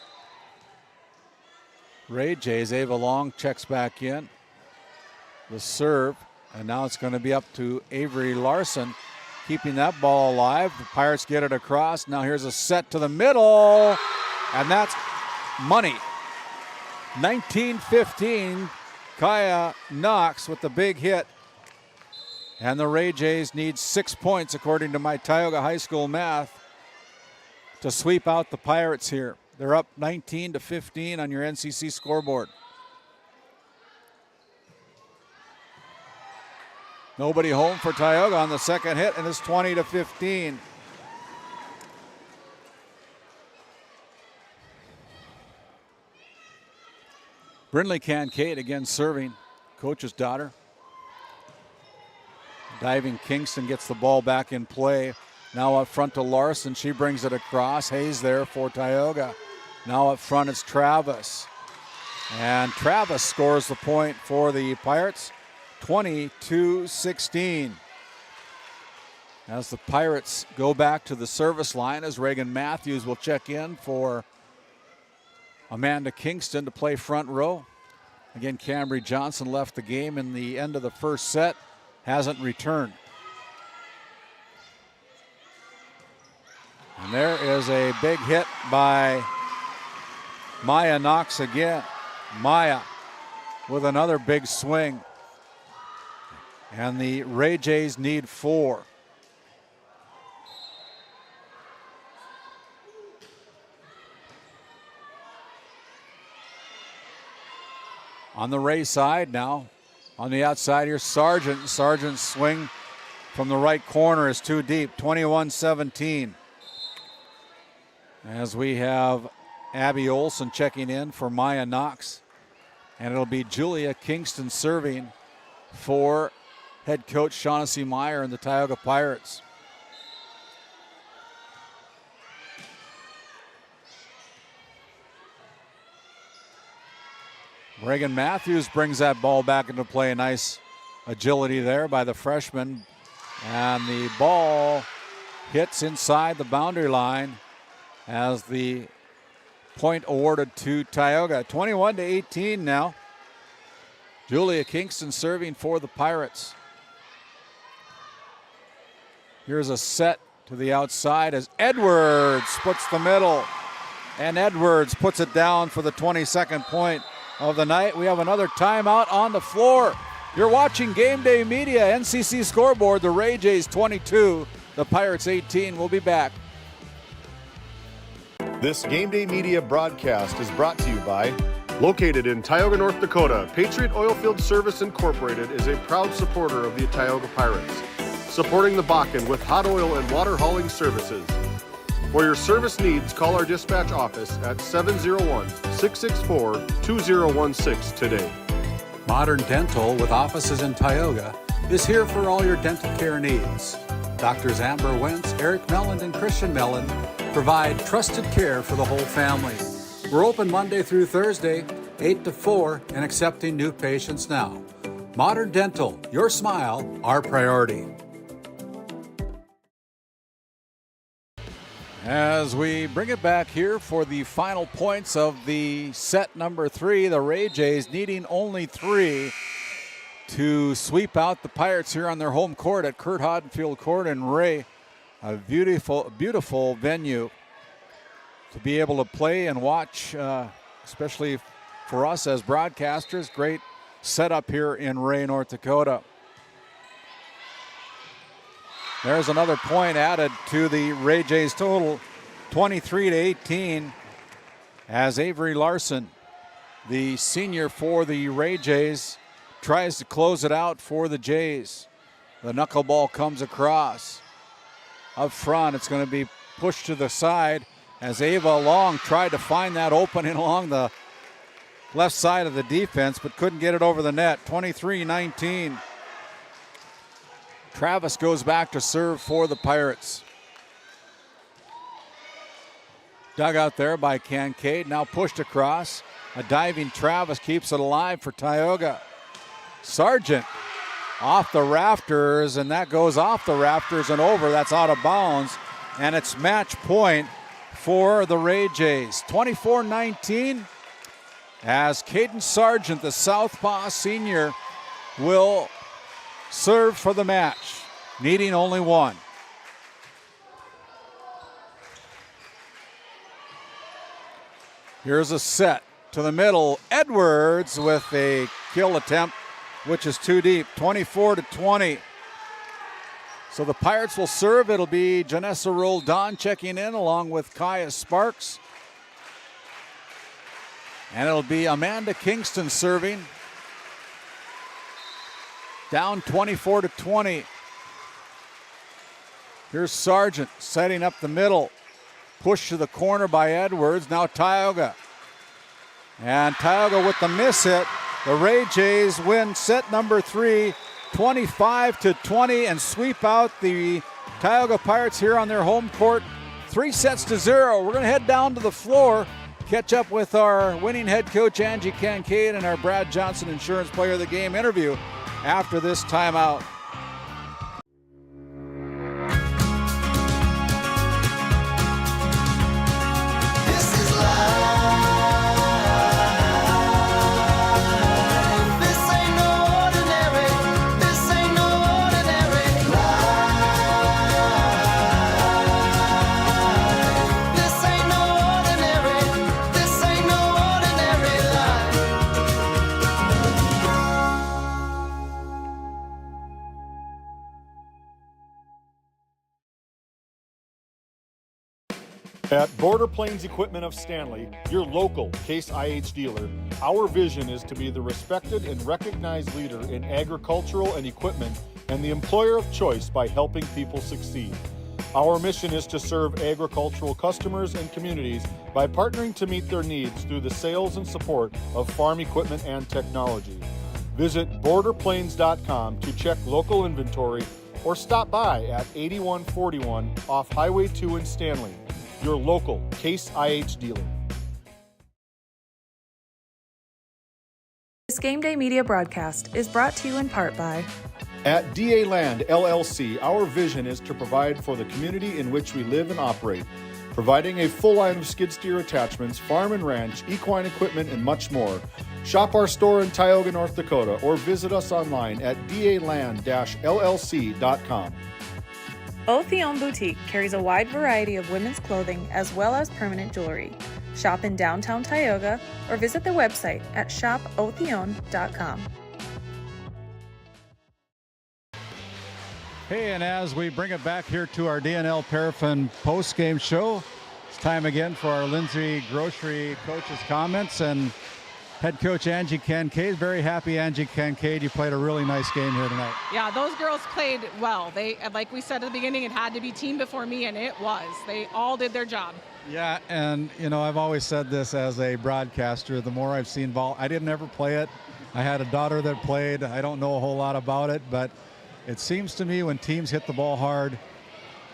Ray Jays. Ava Long checks back in. The serve. And now it's going to be up to Avery Larson, keeping that ball alive. The Pirates get it across. Now here's a set to the middle, and that's money. 19-15, Kaya Knox with the big hit. And the Ray Jays need 6 points, according to my Tioga High School math, to sweep out the Pirates here. They're up 19-15 on your NCC scoreboard. Nobody home for Tioga on the second hit, and it's 20-15. Brindley Kincaid again serving, coach's daughter. Diving Kingston gets the ball back in play. Now up front to Larson. She brings it across. Hayes there for Tioga. Now up front it's Travis. And Travis scores the point for the Pirates, 22-16. As the Pirates go back to the service line, as Reagan Matthews will check in for Amanda Kingston to play front row. Again, Cambry Johnson left the game in the end of the first set, hasn't returned. And there is a big hit by Maya Knox again. Maya with another big swing. And the Ray Jays need 4. On the Ray side now, on the outside here, Sargent. Sargent's swing from the right corner is too deep, 21-17. As we have Abby Olson checking in for Maya Knox. And it'll be Julia Kingston serving for head coach Shaughnessy Meyer and the Tioga Pirates. Reagan Matthews brings that ball back into play. A nice agility there by the freshman. And the ball hits inside the boundary line as the point awarded to Tioga. 21-18 now. Julia Kingston serving for the Pirates. Here's a set to the outside as Edwards splits the middle. And Edwards puts it down for the 22nd point of the night. We have another timeout on the floor. You're watching Game Day Media, NCC scoreboard, the Ray Jays 22, the Pirates 18. We'll be back. This Game Day Media broadcast is brought to you by, located in Tioga, North Dakota, Patriot Oilfield Service Incorporated is a proud supporter of the Tioga Pirates, supporting the Bakken with hot oil and water hauling services. For your service needs, call our dispatch office at 701-664-2016 today. Modern Dental, with offices in Tioga, is here for all your dental care needs. Doctors Amber Wentz, Eric Melland, and Christian Melland provide trusted care for the whole family. We're open Monday through Thursday, 8 to 4, and accepting new patients now. Modern Dental, your smile, our priority. As we bring it back here for the final points of the set number 3, the Ray Jays needing only 3 to sweep out the Pirates here on their home court at Curt Hodenfield Court in Ray. A beautiful, beautiful venue to be able to play and watch, especially for us as broadcasters. Great setup here in Ray, North Dakota. There's another point added to the Ray Jays total, 23-18, as Avery Larson, the senior for the Ray Jays, tries to close it out for the Jays. The knuckleball comes across. Up front, it's going to be pushed to the side as Ava Long tried to find that opening along the left side of the defense, but couldn't get it over the net. 23-19. Travis goes back to serve for the Pirates. Dug out there by Kincaid, now pushed across. A diving Travis keeps it alive for Tioga. Sargent off the rafters, and that goes off the rafters and over. That's out of bounds, and it's match point for the Ray Jays. 24-19, as Caden Sargent, the Southpaw senior, will serve for the match, needing only 1. Here's a set to the middle. Edwards with a kill attempt, which is too deep. 24-20. So the Pirates will serve. It'll be Janessa Roldan checking in along with Kaya Sparks. And it'll be Amanda Kingston serving. Down 24-20. Here's Sargent setting up the middle. Push to the corner by Edwards. Now Tioga. And Tioga with the miss hit. The Ray Jays win set number 3, 25-20, and sweep out the Tioga Pirates here on their home court, 3-0. We're going to head down to the floor, catch up with our winning head coach, Angie Kincaid, and our Brad Johnson Insurance Player of the Game interview after this timeout. At Border Plains Equipment of Stanley, your local Case IH dealer, our vision is to be the respected and recognized leader in agricultural and equipment and the employer of choice by helping people succeed. Our mission is to serve agricultural customers and communities by partnering to meet their needs through the sales and support of farm equipment and technology. Visit borderplains.com to check local inventory or stop by at 8141 off Highway 2 in Stanley. Your local Case IH dealer. This Game Day media broadcast is brought to you in part by At DA Land LLC, our vision is to provide for the community in which we live and operate, providing a full line of skid steer attachments, farm and ranch, equine equipment, and much more. Shop our store in Tioga, North Dakota, or visit us online at daland-llc.com. Othion Boutique carries a wide variety of women's clothing as well as permanent jewelry. Shop in downtown Tioga or visit their website at shopothion.com. Hey, and as we bring it back here to our DNL Paraffin post-game show, it's time again for our Lindsay Grocery Coach's comments. And head coach Angie Kincaid, very happy, Angie Kincaid. You played a really nice game here tonight. Yeah, those girls played well. They, like we said at the beginning, it had to be team before me, and it was. They all did their job. Yeah, and you know, I've always said this as a broadcaster, the more I've seen ball, I didn't ever play it. I had a daughter that played. I don't know a whole lot about it, but it seems to me when teams hit the ball hard,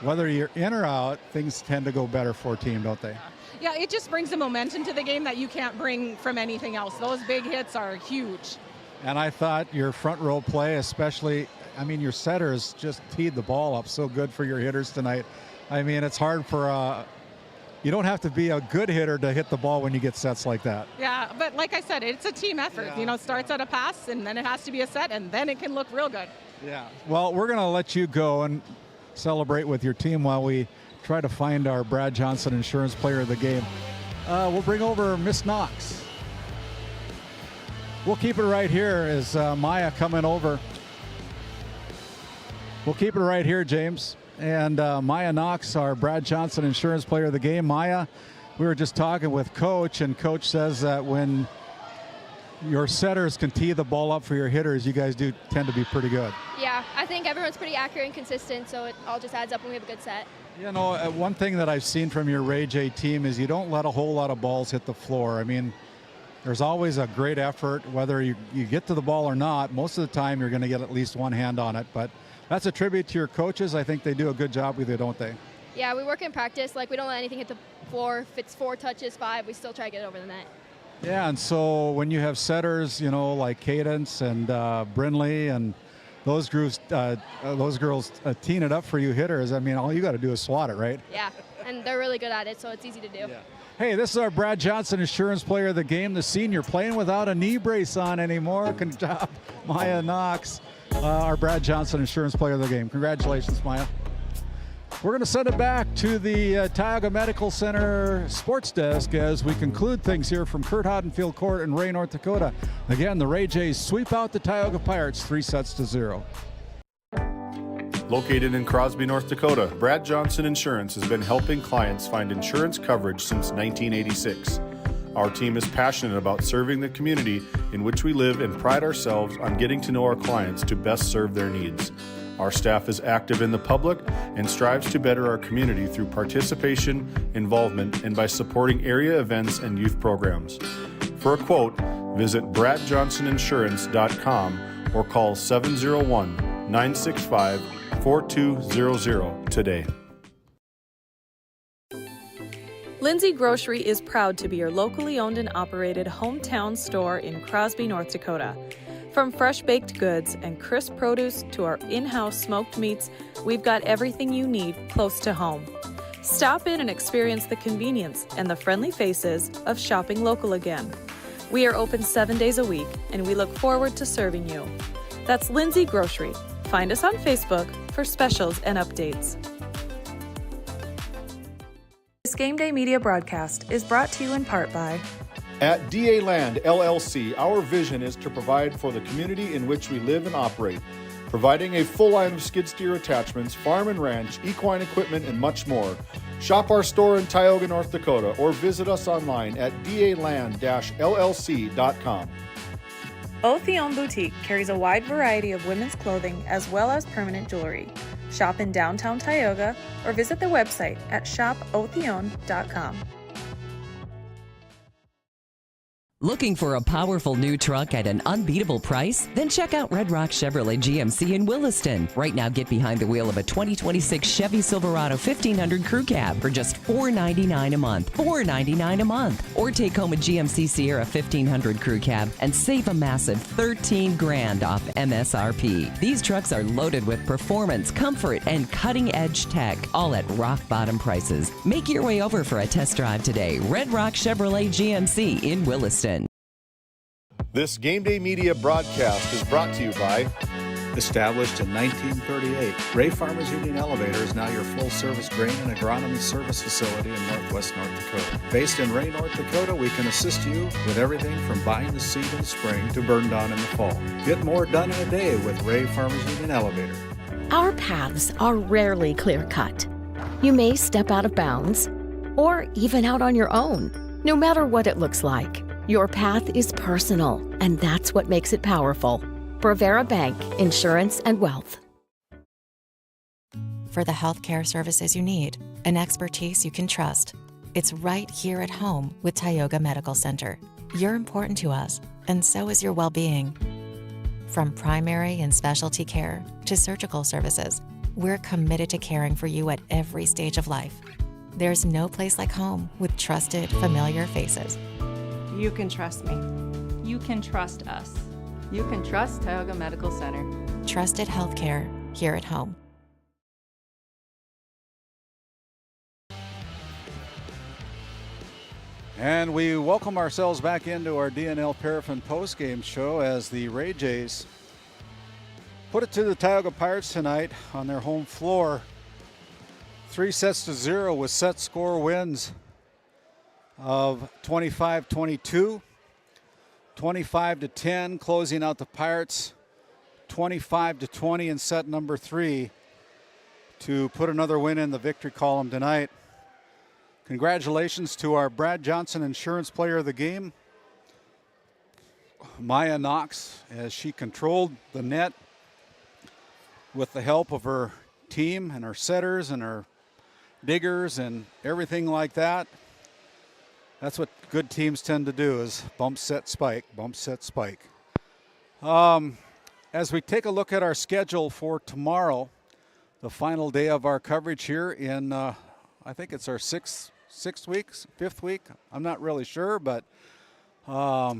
whether you're in or out, things tend to go better for a team, don't they? Yeah, it just brings a momentum to the game that you can't bring from anything else. Those big hits are huge. And I thought your front row play, especially, I mean, your setters just teed the ball up so good for your hitters tonight. I mean, it's hard for, you don't have to be a good hitter to hit the ball when you get sets like that. Yeah, but like I said, it's a team effort. Yeah. You know, it starts at a pass, and then it has to be a set, and then it can look real good. Yeah. Well, we're going to let you go and celebrate with your team while we try to find our Brad Johnson Insurance Player of the Game. We'll bring over Miss Knox. We'll keep it right here as Maya coming over. We'll keep it right here, James. And Maya Knox, our Brad Johnson Insurance Player of the Game. Maya, we were just talking with Coach, and Coach says that when your setters can tee the ball up for your hitters, you guys do tend to be pretty good. Yeah, I think everyone's pretty accurate and consistent, so it all just adds up when we have a good set. You know, one thing that I've seen from your Ray J team is you don't let a whole lot of balls hit the floor. I mean, there's always a great effort, whether you get to the ball or not. Most of the time, you're going to get at least one hand on it. But that's a tribute to your coaches. I think they do a good job with you, don't they? Yeah, we work in practice. Like, we don't let anything hit the floor. If it's 4 touches, 5, we still try to get it over the net. Yeah, and so when you have setters, you know, like Cadence and Brinley and those girls teeing it up for you hitters, I mean, all you got to do is swat it, right? Yeah, and they're really good at it, so it's easy to do. Yeah. Hey, this is our Brad Johnson Insurance Player of the Game, the senior, playing without a knee brace on anymore. Good job, Maya Knox, our Brad Johnson Insurance Player of the Game. Congratulations, Maya. We're going to send it back to the Tioga Medical Center sports desk as we conclude things here from Curt Hodenfield Court in Ray, North Dakota. Again, the Ray Jays sweep out the Tioga Pirates 3-0. Located in Crosby, North Dakota, Brad Johnson Insurance has been helping clients find insurance coverage since 1986. Our team is passionate about serving the community in which we live and pride ourselves on getting to know our clients to best serve their needs. Our staff is active in the public and strives to better our community through participation, involvement, and by supporting area events and youth programs. For a quote, visit bradjohnsoninsurance.com or call 701-965 4200 today. Lindsay Grocery is proud to be your locally owned and operated hometown store in Crosby, North Dakota. From fresh baked goods and crisp produce to our in-house smoked meats, we've got everything you need close to home. Stop in and experience the convenience and the friendly faces of shopping local again. We are open 7 days a week, and we look forward to serving you. That's Lindsay Grocery. Find us on Facebook for specials and updates. This Game Day media broadcast is brought to you in part by At DA Land LLC, our vision is to provide for the community in which we live and operate, providing a full line of skid steer attachments, farm and ranch, equine equipment, and much more. Shop our store in Tioga, North Dakota, or visit us online at daland-llc.com. Othion Boutique carries a wide variety of women's clothing as well as permanent jewelry. Shop in downtown Tioga or visit their website at shopothion.com. Looking for a powerful new truck at an unbeatable price? Then check out Red Rock Chevrolet GMC in Williston. Right now, get behind the wheel of a 2026 Chevy Silverado 1500 Crew Cab for just $499 a month. $499 a month. Or take home a GMC Sierra 1500 Crew Cab and save a massive $13,000 off MSRP. These trucks are loaded with performance, comfort, and cutting-edge tech, all at rock-bottom prices. Make your way over for a test drive today. Red Rock Chevrolet GMC in Williston. This Game Day media broadcast is brought to you by Established in 1938, Ray Farmers Union Elevator is now your full-service grain and agronomy service facility in northwest North Dakota. Based in Ray, North Dakota, we can assist you with everything from buying the seed in the spring to burn down in the fall. Get more done in a day with Ray Farmers Union Elevator. Our paths are rarely clear-cut. You may step out of bounds or even out on your own. No matter what it looks like, your path is personal, and that's what makes it powerful. Bravera Bank, Insurance and Wealth. For the healthcare services you need, an expertise you can trust, it's right here at home with Tioga Medical Center. You're important to us, and so is your well-being. From primary and specialty care to surgical services, we're committed to caring for you at every stage of life. There's no place like home with trusted, familiar faces. You can trust me. You can trust us. You can trust Tioga Medical Center. Trusted healthcare here at home. And we welcome ourselves back into our DNL Paraffin postgame show as the Ray Jays put it to the Tioga Pirates tonight on their home floor. 3-0 with set score wins of 25-22, 25-10, closing out the Pirates 25-20 in set number 3 to put another win in the victory column tonight. Congratulations to our Brad Johnson Insurance Player of the Game, Maya Knox, as she controlled the net with the help of her team and her setters and her diggers and everything like that. That's what good teams tend to do, is bump, set, spike, bump, set, spike. As we take a look at our schedule for tomorrow, the final day of our coverage here in, I think it's our fifth week. I'm not really sure, but we're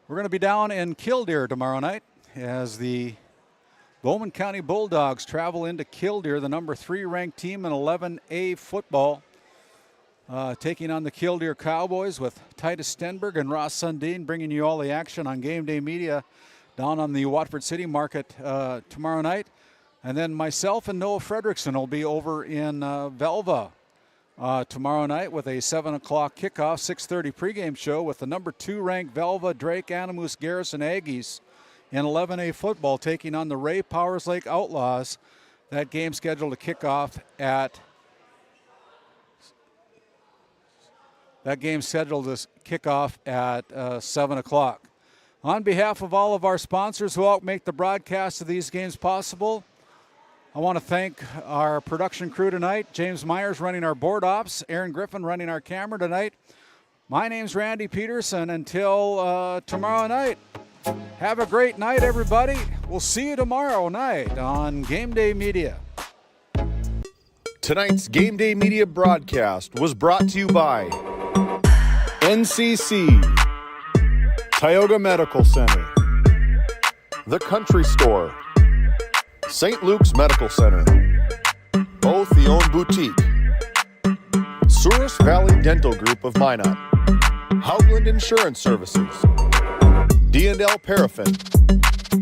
going to be down in Killdeer tomorrow night as the Bowman County Bulldogs travel into Killdeer, the number 3 ranked team in 11A football. Taking on the Killdeer Cowboys with Titus Stenberg and Ross Sundin bringing you all the action on Game Day Media down on the Watford City Market tomorrow night. And then myself and Noah Fredrickson will be over in Velva tomorrow night with a 7 o'clock kickoff, 6:30 pregame show with the number 2 ranked Velva Drake Animus Garrison Aggies in 11A football taking on the Ray Powers Lake Outlaws. That game scheduled to kick off at 7 o'clock. On behalf of all of our sponsors who help make the broadcast of these games possible, I want to thank our production crew tonight. James Myers running our board ops, Aaron Griffin running our camera tonight. My name's Randy Peterson. Until tomorrow night, Have a great night, everybody. We'll see you tomorrow night on GameDay Media. Tonight's GameDay Media broadcast was brought to you by NCC, Tioga Medical Center, The Country Store, St. Luke's Medical Center, Otheon Boutique, Souris Valley Dental Group of Minot, Hougland Insurance Services, D&L Paraffin,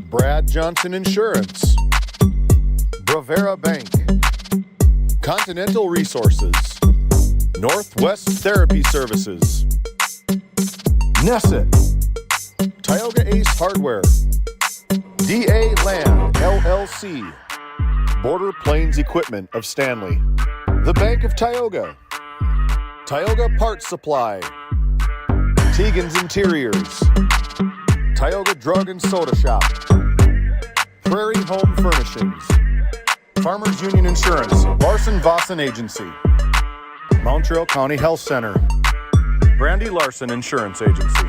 Brad Johnson Insurance, Bravera Bank, Continental Resources, Northwest Therapy Services, Nesset, Tioga Ace Hardware, DA Land LLC, Border Plains Equipment of Stanley, The Bank of Tioga, Tioga Parts Supply, Tegan's Interiors, Tioga Drug and Soda Shop, Prairie Home Furnishings, Farmers Union Insurance, Larson Vossen Agency, Montreal County Health Center, Brandy Larson Insurance Agency,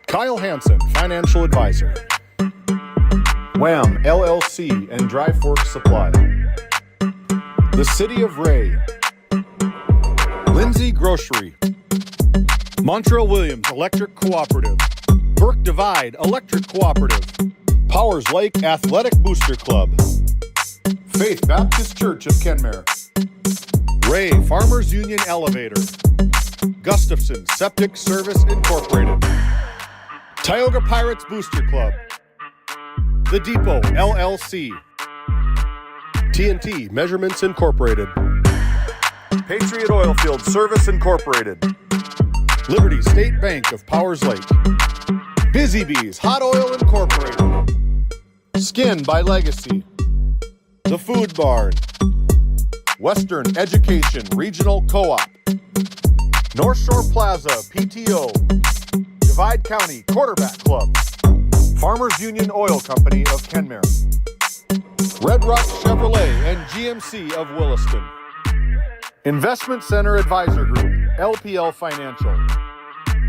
Kyle Hansen, Financial Advisor, Wham! LLC and Dry Fork Supply, The City of Ray, Lindsay Grocery, Montreal Williams Electric Cooperative, Burke Divide Electric Cooperative, Powers Lake Athletic Booster Club, Faith Baptist Church of Kenmare, Ray Farmers Union Elevator, Gustafson Septic Service Incorporated, Tioga Pirates Booster Club, The Depot LLC, TNT Measurements Incorporated, Patriot Oilfield Service Incorporated, Liberty State Bank of Powers Lake, Busy Bees Hot Oil Incorporated, Skin by Legacy, The Food Barn, Western Education Regional Co-op, North Shore Plaza PTO, Divide County Quarterback Club, Farmers Union Oil Company of Kenmare, Red Rock Chevrolet and GMC of Williston, Investment Center Advisor Group, LPL Financial,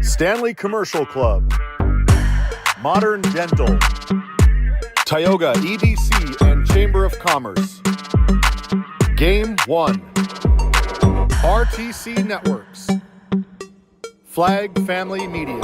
Stanley Commercial Club, Modern Dental, Tioga EDC and Chamber of Commerce, Game 1, RTC Networks, Flag Family Media.